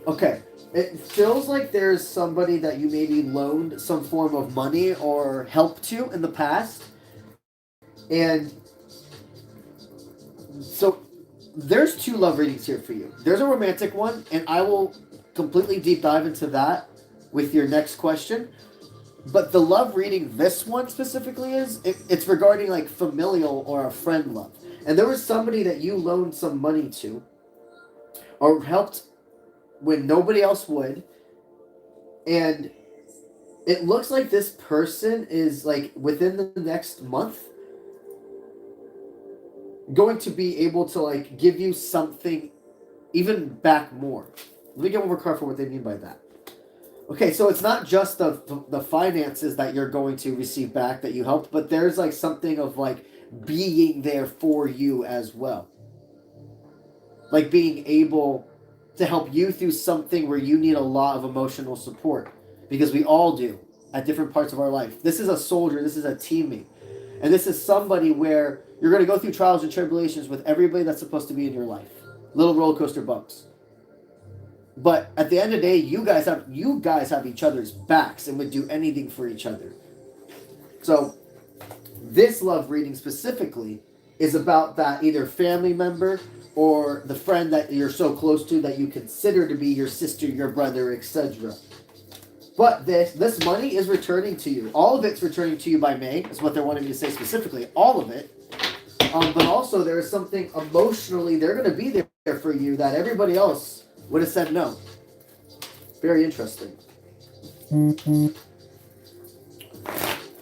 Speaker 1: okay. It feels like there's somebody that you maybe loaned some form of money or help to in the past. And so there's two love readings here for you. There's a romantic one, and I will completely deep dive into that with your next question. But the love reading, this one specifically it's regarding like familial or a friend love. And there was somebody that you loaned some money to or helped when nobody else would, and it looks like this person is like within the next month going to be able to like give you something even back more. Let me get one more card for what they mean by that. Okay, so it's not just the finances that you're going to receive back that you helped, but there's like something of like being there for you as well. Like being able to help you through something where you need a lot of emotional support, because we all do at different parts of our life. This is a soldier, this is a teammate, and this is somebody where you're going to go through trials and tribulations with everybody that's supposed to be in your life. Little roller coaster bumps. But at the end of the day, you guys have each other's backs and would do anything for each other. So this love reading specifically is about that either family member or the friend that you're so close to that you consider to be your sister, your brother, etc. But this money is returning to you. All of it's returning to you by May, is what they're wanting me to say specifically. All of it. But also there is something emotionally, they're going to be there for you that everybody else would have said no. Very interesting.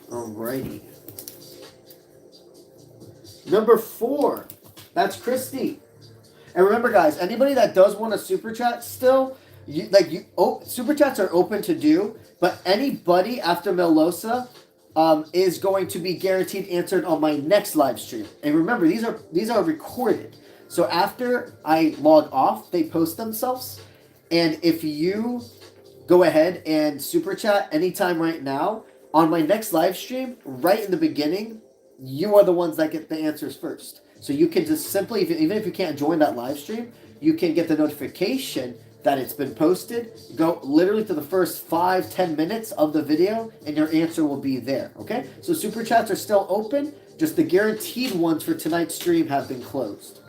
Speaker 1: Alrighty. Number 4. That's Christy. And remember, guys, anybody that does want a super chat still, super chats are open to do, but anybody after Melosa is going to be guaranteed answered on my next live stream. And remember, these are recorded. So after I log off, they post themselves. And if you go ahead and super chat anytime right now, on my next live stream, right in the beginning, you are the ones that get the answers first. So you can just simply, even if you can't join that live stream, you can get the notification that it's been posted. Go literally to the first 5-10 minutes of the video, and your answer will be there. Okay? So super chats are still open. Just the guaranteed ones for tonight's stream have been closed.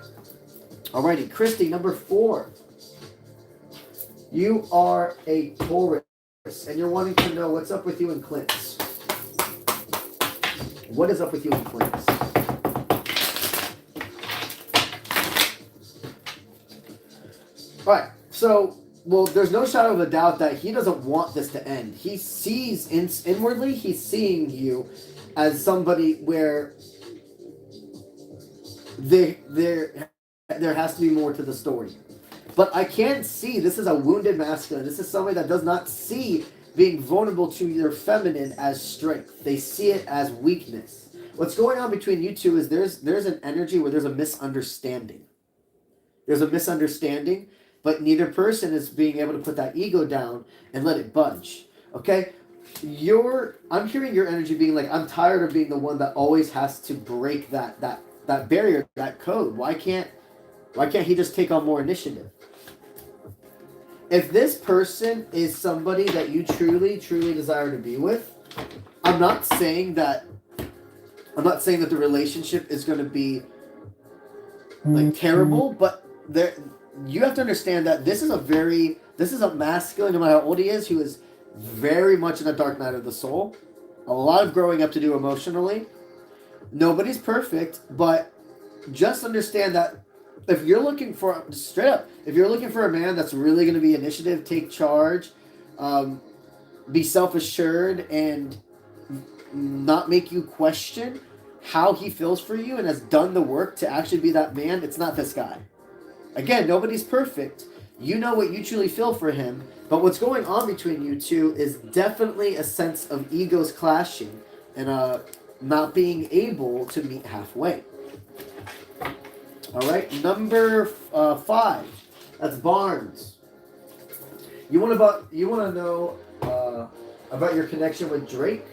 Speaker 1: Alrighty, Christy, number 4. You are a Taurus, and you're wanting to know what's up with you and Clint's. What is up with you and Clint's? Alright, so, well, there's no shadow of a doubt that he doesn't want this to end. He sees, inwardly, he's seeing you as somebody where there has to be more to the story. But I can see this is a wounded masculine. This is somebody that does not see being vulnerable to their feminine as strength. They see it as weakness. What's going on between you two is there's an energy where there's a misunderstanding. There's a misunderstanding, but neither person is being able to put that ego down and let it budge. Okay? I'm hearing your energy being like, I'm tired of being the one that always has to break that barrier, that code. Why can't he just take on more initiative? If this person is somebody that you truly, truly desire to be with, I'm not saying that the relationship is going to be like terrible, but you have to understand that this is a masculine, no matter how old he is, who is very much in the dark night of the soul. A lot of growing up to do emotionally. Nobody's perfect, but just understand that if you're looking for, straight up, if you're looking for a man that's really going to be initiative, take charge, be self-assured, and not make you question how he feels for you and has done the work to actually be that man, it's not this guy. Again, nobody's perfect. You know what you truly feel for him, but what's going on between you two is definitely a sense of egos clashing and not being able to meet halfway. All right, number 5. That's Barnes. You want to know about your connection with Jake?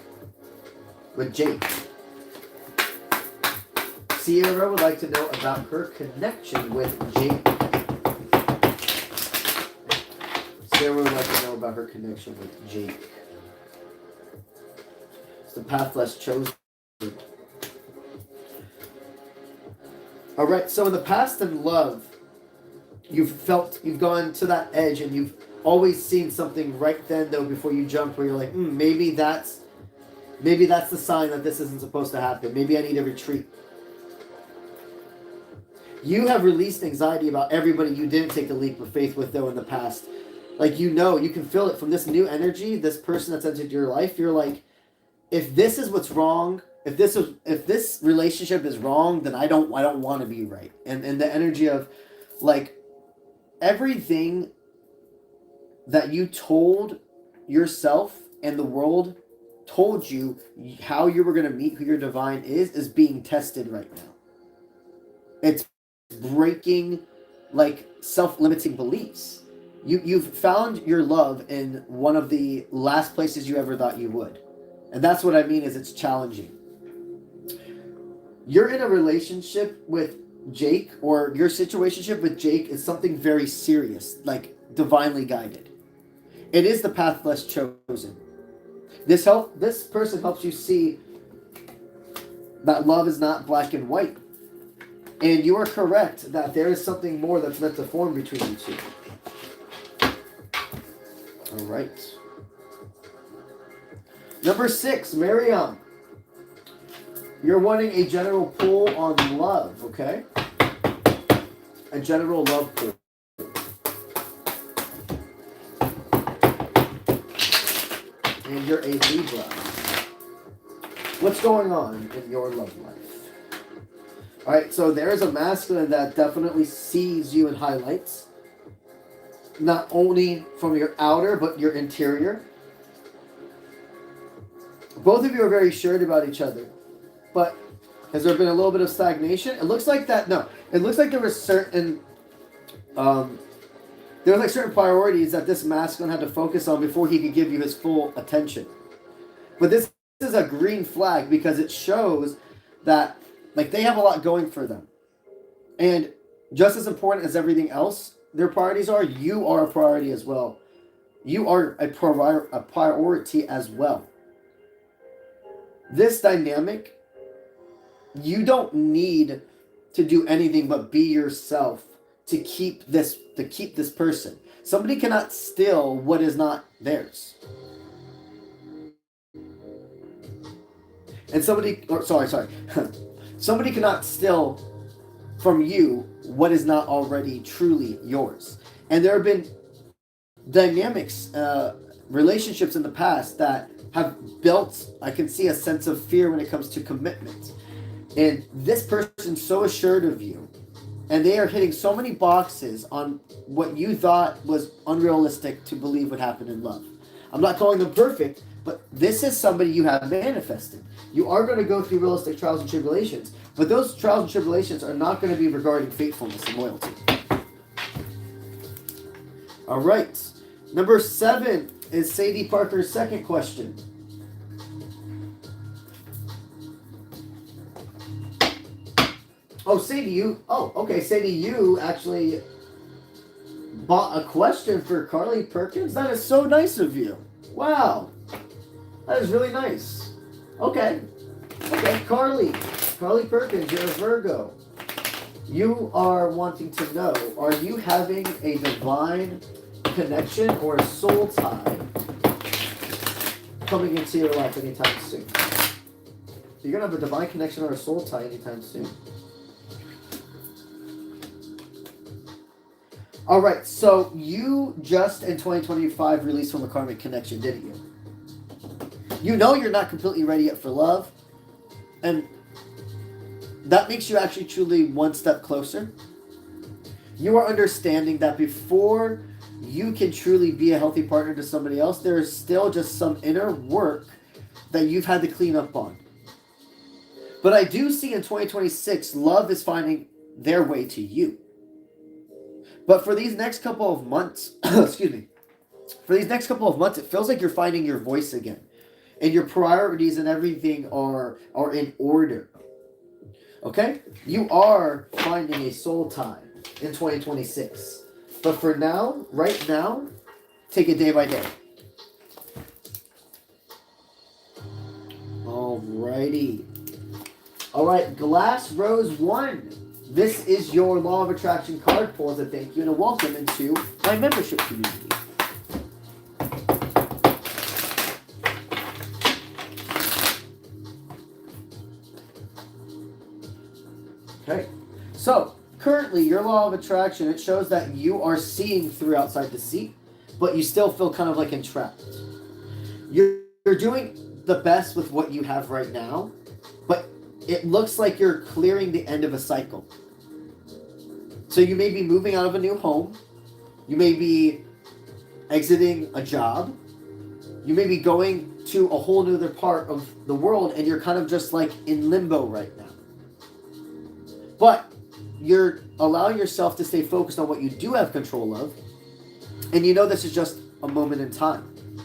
Speaker 1: Sierra would like to know about her connection with Jake. Sierra would like to know about her connection with Jake. It's the path less chosen. All right, so in the past in love, you've gone to that edge, and you've always seen something right then, though, before you jump, where you're like, maybe that's the sign that this isn't supposed to happen. Maybe I need to retreat. You have released anxiety about everybody you didn't take the leap of faith with, though, in the past. Like, you can feel it from this new energy, this person that's entered your life. You're like, if this is what's wrong, if this relationship is wrong, then I don't want to be right. And the energy of, like, everything that you told yourself and the world told you how you were going to meet who your divine is being tested right now. It's breaking, like, self-limiting beliefs. You've found your love in one of the last places you ever thought you would. And that's what I mean is it's challenging. You're in a relationship with Jake, or your situationship with Jake is something very serious, like divinely guided. It is the path less chosen. This person helps you see that love is not black and white. And you are correct that there is something more that's meant to form between you two. All right. Number 6, Miriam. You're wanting a general pull on love, okay? A general love pull. And you're a Libra. What's going on in your love life? All right, so there's a masculine that definitely sees you and highlights. Not only from your outer, but your interior. Both of you are very assured about each other. But has there been a little bit of stagnation? It looks like that, no. It looks like there was certain There's like certain priorities that this masculine had to focus on before he could give you his full attention. But this is a green flag because it shows that like they have a lot going for them. And just as important as everything else their priorities are, you are a priority as well. You are a priority as well. This dynamic, you don't need to do anything but be yourself to keep this person. Somebody cannot steal what is not theirs. And somebody cannot steal from you what is not already truly yours. And there have been dynamics, relationships in the past that have built, I can see, a sense of fear when it comes to commitment. And this person's so assured of you, and they are hitting so many boxes on what you thought was unrealistic to believe would happen in love. I'm not calling them perfect, but this is somebody you have manifested. You are going to go through realistic trials and tribulations, but those trials and tribulations are not going to be regarding faithfulness and loyalty. All right. Number 7 is Sadie Parker's second question. Oh, Sadie, Sadie, you actually bought a question for Carly Perkins? That is so nice of you. Wow. That is really nice. Okay, Carly Perkins, you're a Virgo. You are wanting to know, are you having a divine connection or a soul tie coming into your life anytime soon? You're going to have a divine connection or a soul tie anytime soon. All right, so you just in 2025 released from a karmic connection, didn't you? You know you're not completely ready yet for love, and that makes you actually truly one step closer. You are understanding that before you can truly be a healthy partner to somebody else, there is still just some inner work that you've had to clean up on. But I do see in 2026, love is finding their way to you. But for these next couple of months, it feels like you're finding your voice again. And your priorities and everything are in order. Okay? You are finding a soul tie in 2026. But for now, right now, take it day by day. Alrighty. Alright, Glass Rose 1. This is your Law of Attraction card pull as a thank you and a welcome into my membership community. Okay, so currently your Law of Attraction, it shows that you are seeing through outside the seat, but you still feel kind of like entrapped. You're doing the best with what you have right now, but it looks like you're clearing the end of a cycle. So you may be moving out of a new home. You may be exiting a job. You may be going to a whole nother part of the world, and you're kind of just like in limbo right now. But you're allowing yourself to stay focused on what you do have control of, and you know this is just a moment in time.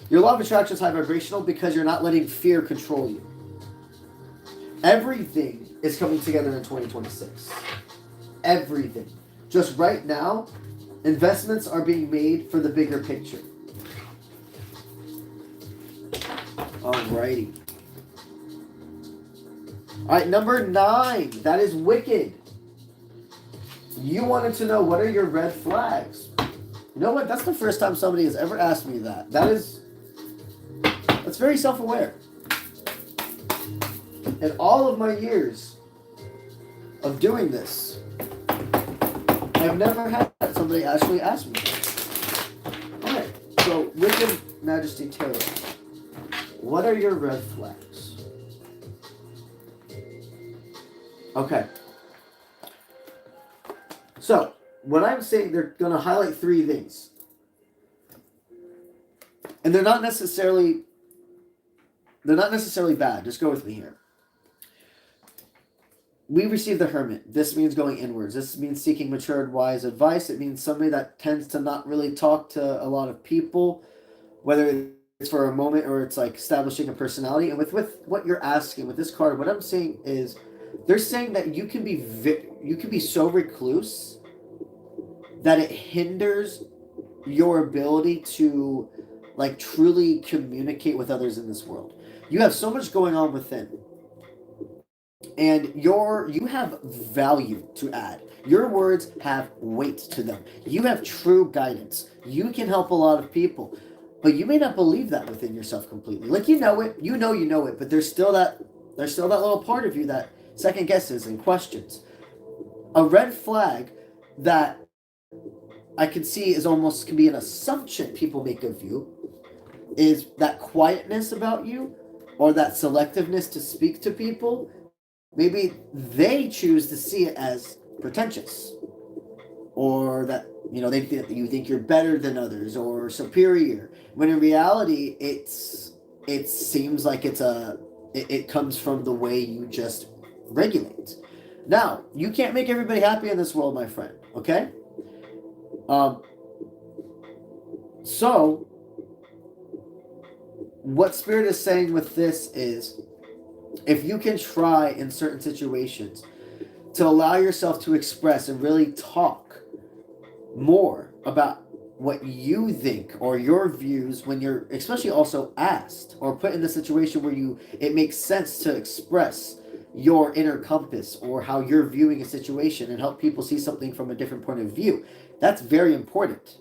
Speaker 1: Your Law of Attraction is high vibrational because you're not letting fear control you. Everything is coming together in 2026. Everything. Just right now, investments are being made for the bigger picture. Alrighty. Alright, number 9. That is Wicked. You wanted to know, what are your red flags? You know what? That's the first time somebody has ever asked me that. That's very self-aware. In all of my years of doing this, I've never had somebody actually ask me that. Alright, so Wicked Majesty Tarot, what are your red flags? Okay. So, what I'm saying, they're going to highlight 3 things. And they're not necessarily bad. Just go with me here. we receive the Hermit. This means going inwards. This means seeking mature and wise advice. It means somebody that tends to not really talk to a lot of people, whether it's for a moment or it's like establishing a personality. And with what you're asking with this card, what I'm saying is they're saying that you can be so recluse that it hinders your ability to like truly communicate with others in this world. You have so much going on within. And you have value to add. Your words have weight to them. You have true guidance. You can help a lot of people, but you may not believe that within yourself completely. Like you know it, you know it, but there's still that little part of you that second guesses and questions. A red flag that I can see can be an assumption people make of you is that quietness about you, or that selectiveness to speak to people. Maybe they choose to see it as pretentious, or that they think that you think you're better than others or superior, when in reality it seems like it comes from the way you just regulate. Now, you can't make everybody happy in this world, my friend, okay? So what Spirit is saying with this is, if you can try in certain situations to allow yourself to express and really talk more about what you think or your views when you're especially also asked or put in the situation where it makes sense to express your inner compass or how you're viewing a situation and help people see something from a different point of view, that's very important.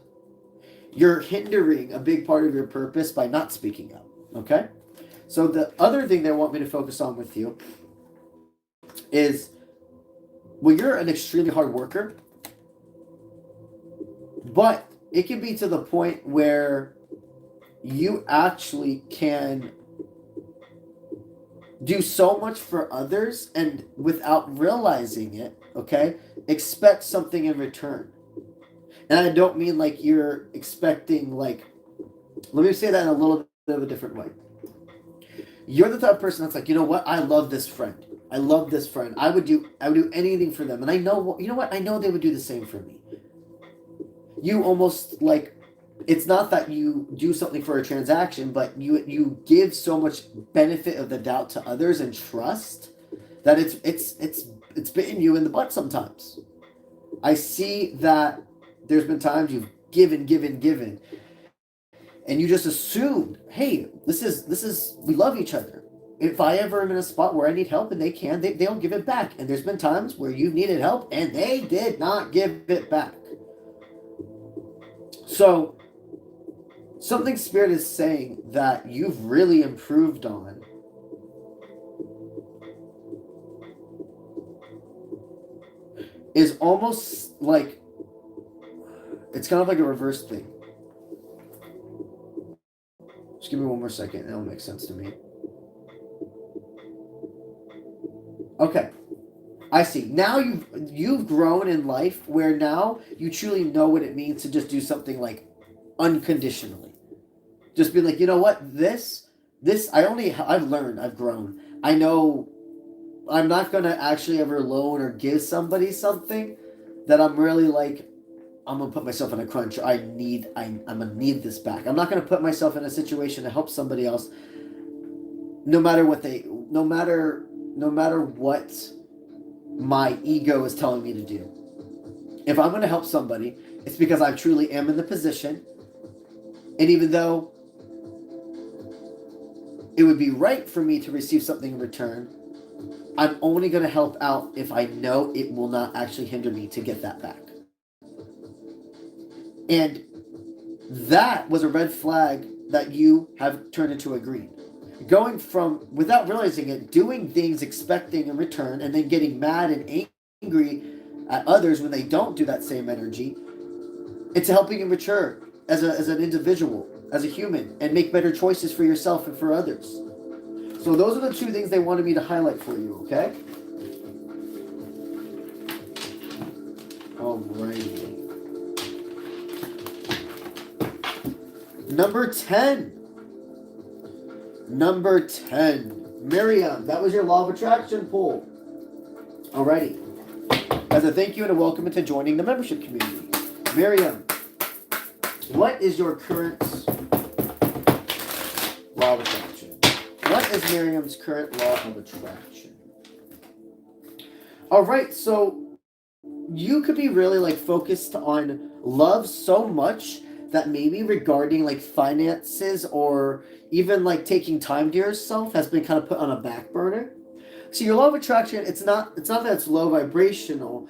Speaker 1: You're hindering a big part of your purpose by not speaking up, okay? So the other thing they want me to focus on with you is, well, you're an extremely hard worker, but it can be to the point where you actually can do so much for others and without realizing it, okay, expect something in return. And I don't mean like you're expecting let me say that in a little bit of a different way. You're the type of person that's like, you know what? I love this friend. I would do anything for them. And I know, you know what? I know they would do the same for me. You almost it's not that you do something for a transaction, but you give so much benefit of the doubt to others and trust that it's bitten you in the butt sometimes. I see that there's been times you've given, and you just assumed, hey, this is we love each other. If I ever am in a spot where I need help and they'll give it back. And there's been times where you needed help and they did not give it back. So something Spirit is saying that you've really improved on is almost like, it's kind of like a reverse thing. Just give me one more second and it'll make sense to me. Okay. I see. Now you've grown in life where now you truly know what it means to just do something like unconditionally. Just be like, you know what? I've learned, I've grown. I know I'm not going to actually ever loan or give somebody something that I'm really like, I'm going to put myself in a crunch. I'm going to need this back. I'm not going to put myself in a situation to help somebody else no matter what my ego is telling me to do. If I'm going to help somebody, it's because I truly am in the position. And even though it would be right for me to receive something in return, I'm only going to help out if I know it will not actually hinder me to get that back. And that was a red flag that you have turned into a green. Going from, without realizing it, doing things expecting a return and then getting mad and angry at others when they don't do that same energy, it's helping you mature as an individual, as a human, and make better choices for yourself and for others. So those are the two things they wanted me to highlight for you, okay? Alrighty. Number 10. Miriam, that was your law of attraction pull. Alrighty. As a thank you and a welcome into joining the membership community. Miriam, what is your current law of attraction? What is Miriam's current law of attraction? Alright, so you could be really like focused on love so much that maybe regarding like finances or even like taking time to yourself has been kind of put on a back burner. So your law of attraction, it's not that it's low vibrational.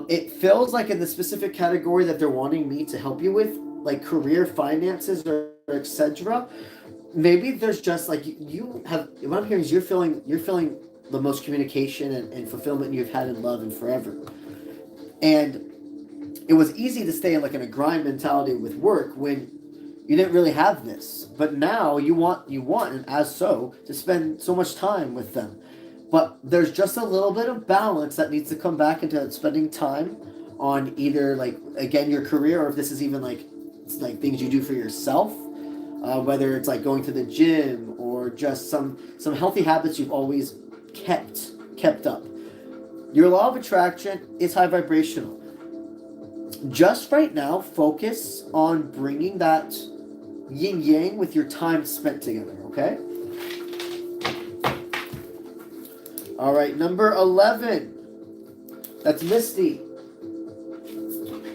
Speaker 1: It feels like in the specific category that they're wanting me to help you with, like career, finances, or etc. Maybe there's just like you have. What I'm hearing is you're feeling the most communication and fulfillment you've had in love in forever. And it was easy to stay in like in a grind mentality with work when you didn't really have this. But now you want, and as so, to spend so much time with them. But there's just a little bit of balance that needs to come back into spending time on either like, again, your career, or if this is even like, it's like things you do for yourself, whether it's like going to the gym or just some healthy habits you've always kept up. Your law of attraction is high vibrational. Just right now, focus on bringing that yin yang with your time spent together, okay? All right, number 11. That's Misty.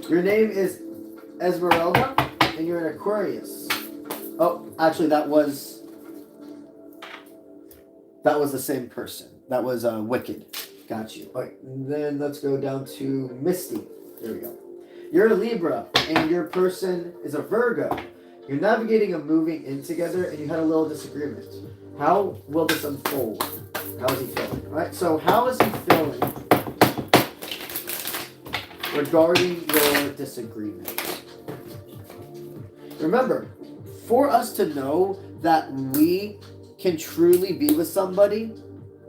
Speaker 1: Your name is 𝗧𝗓𝗪𝗘, and you're an Aquarius. Oh, actually, that was the same person. That was Wicked. Got you. All right, and then let's go down to Misty. There we go. You're a Libra, and your person is a Virgo. You're navigating and moving in together, and you had a little disagreement. How will this unfold? How is he feeling? All right, so how is he feeling regarding your disagreement? Remember, for us to know that we can truly be with somebody,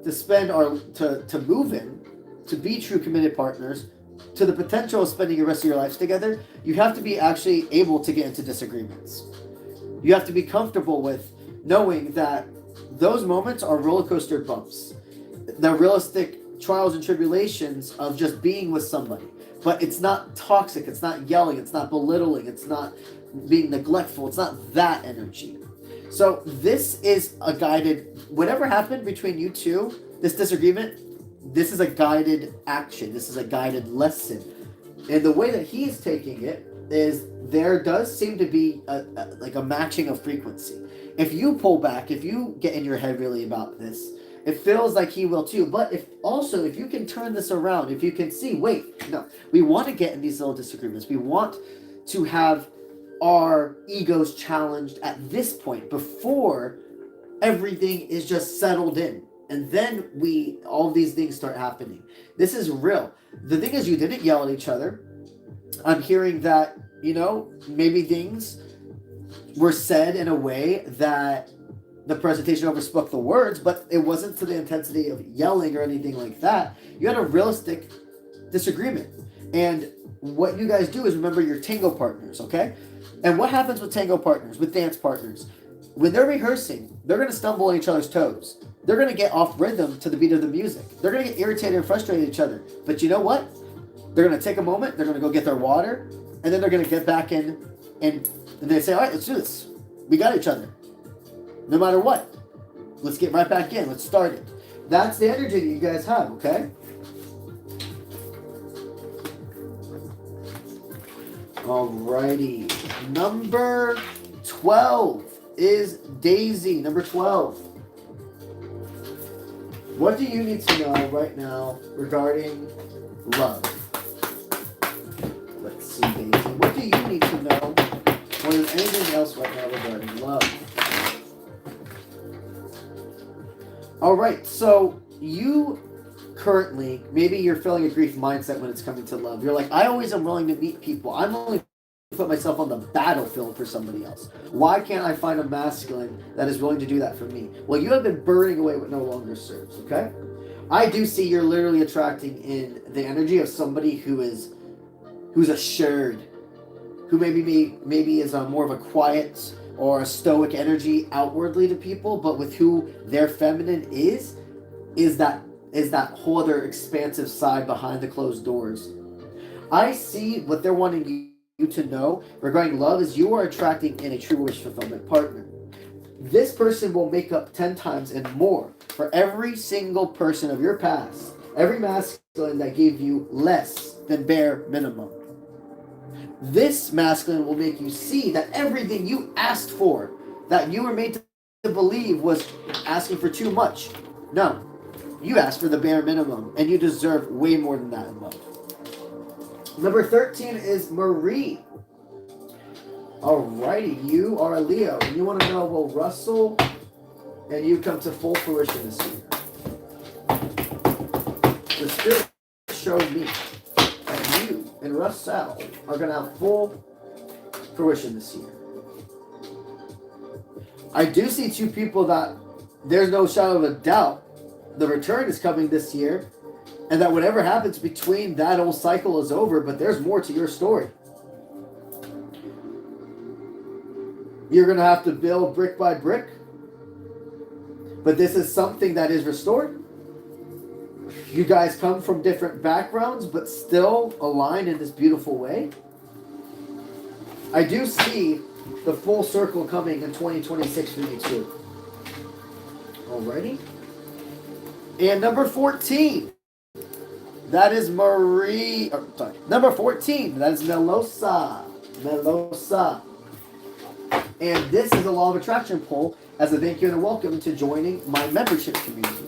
Speaker 1: to spend to move in, to be true committed partners, to the potential of spending the rest of your lives together, you have to be actually able to get into disagreements. You have to be comfortable with knowing that those moments are roller coaster bumps. They're realistic trials and tribulations of just being with somebody. But it's not toxic, it's not yelling, it's not belittling, it's not being neglectful, it's not that energy. So this is a guided, whatever happened between you two, this disagreement, this is a guided action. This is a guided lesson. And the way that he's taking it is there does seem to be a matching of frequency. If you pull back, if you get in your head really about this, it feels like he will too. But if you can turn this around, if you can see, wait, no, we want to get in these little disagreements. We want to have our egos challenged at this point before everything is just settled in. And then all these things start happening. This is real. The thing is, you didn't yell at each other. I'm hearing that, maybe things were said in a way that the presentation overspoke the words, but it wasn't to the intensity of yelling or anything like that. You had a realistic disagreement. And what you guys do is remember your tango partners, okay? And what happens with tango partners, with dance partners? When they're rehearsing, they're going to stumble on each other's toes. They're going to get off rhythm to the beat of the music. They're going to get irritated and frustrated at each other. But you know what? They're going to take a moment. They're going to go get their water. And then they're going to get back in. And they say, all right, let's do this. We got each other. No matter what. Let's get right back in. Let's start it. That's the energy that you guys have, okay? Alrighty. Number 12 is Daisy. Number 12. What do you need to know right now regarding love? Let's see, Daisy. What do you need to know more than anything else right now regarding love? All right, so you currently, maybe you're feeling a grief mindset when it's coming to love. You're like, I always am willing to meet people. I'm only put myself on the battlefield for somebody else. Why can't I find a masculine that is willing to do that for me? Well, you have been burning away what no longer serves, okay? I do see you're literally attracting in the energy of somebody who's assured, who maybe is more of a quiet or a stoic energy outwardly to people, but with who their feminine is that is that whole other expansive side behind the closed doors. I see what they're wanting you to know regarding love is you are attracting in a true wish fulfillment partner. This person will make up 10 times and more for every single person of your past, every masculine that gave you less than bare minimum. This masculine will make you see that everything you asked for, that you were made to believe was asking for too much. No, you asked for the bare minimum, and you deserve way more than that in love. Number 13 is Marie. Alrighty, you are a Leo, and you want to know, will Russell and you come to full fruition this year? The Spirit showed me that you and Russell are going to have full fruition this year. I do see two people that there's no shadow of a doubt the return is coming this year, and that whatever happens between that old cycle is over, but there's more to your story. You're going to have to build brick by brick, but this is something that is restored. You guys come from different backgrounds, but still aligned in this beautiful way. I do see the full circle coming in 2026 for you too. Alrighty. And number 14. That is Marie. Number 14. That is 𝗨𝗧𝗧. And this is a law of attraction poll as a thank you and a welcome to joining my membership community.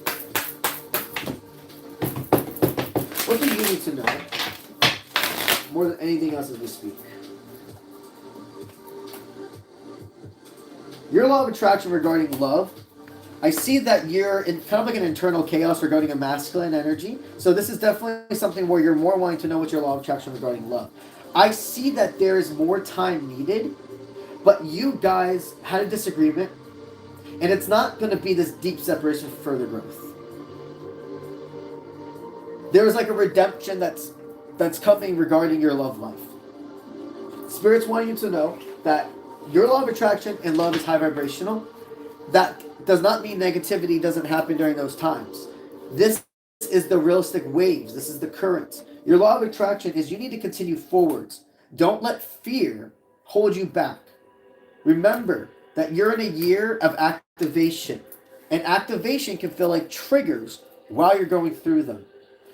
Speaker 1: What do you need to know more than anything else as we speak? Your law of attraction regarding love, I see that you're in kind of like an internal chaos regarding a masculine energy. So this is definitely something where you're more wanting to know what your law of attraction regarding love. I see that there is more time needed, but you guys had a disagreement, and it's not going to be this deep separation for further growth. There is like a redemption that's coming regarding your love life. Spirit's wanting you to know that your law of attraction and love is high vibrational. That does not mean negativity doesn't happen during those times. This is the realistic waves. This is the current. Your law of attraction is you need to continue forwards. Don't let fear hold you back. Remember that you're in a year of activation. And activation can feel like triggers while you're going through them.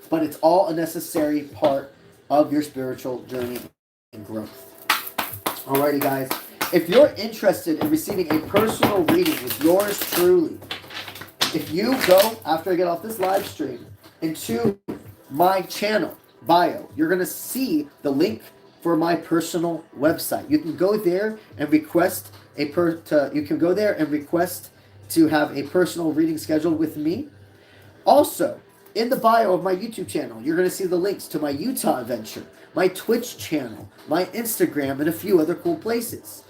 Speaker 1: But it's all a necessary part of your spiritual journey and growth. Alrighty, guys. If you're interested in receiving a personal reading with yours truly, if you go, after I get off this live stream, into my channel bio, you're going to see the link for my personal website. You can go there and request to have a personal reading scheduled with me. Also, in the bio of my YouTube channel, you're going to see the links to my Utah adventure, my Twitch channel, my Instagram, and a few other cool places.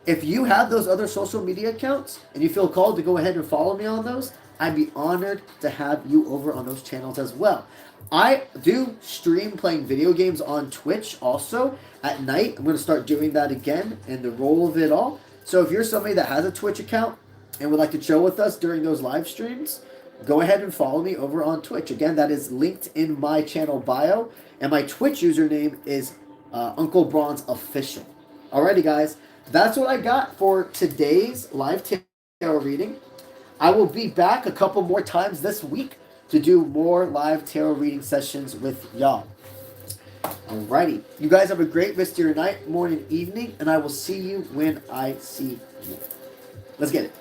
Speaker 1: If you have those other social media accounts and you feel called to go ahead and follow me on those, I'd be honored to have you over on those channels as well. I do stream playing video games on Twitch also at night. I'm going to start doing that again in the role of it all. So if you're somebody that has a Twitch account and would like to chill with us during those live streams, go ahead and follow me over on Twitch. Again, that is linked in my channel bio. And my Twitch username is UncleBronze Official. Alrighty, guys. That's what I got for today's live tarot reading. I will be back a couple more times this week to do more live tarot reading sessions with y'all. Alrighty. You guys have a great rest of your night, morning, evening, and I will see you when I see you. Let's get it.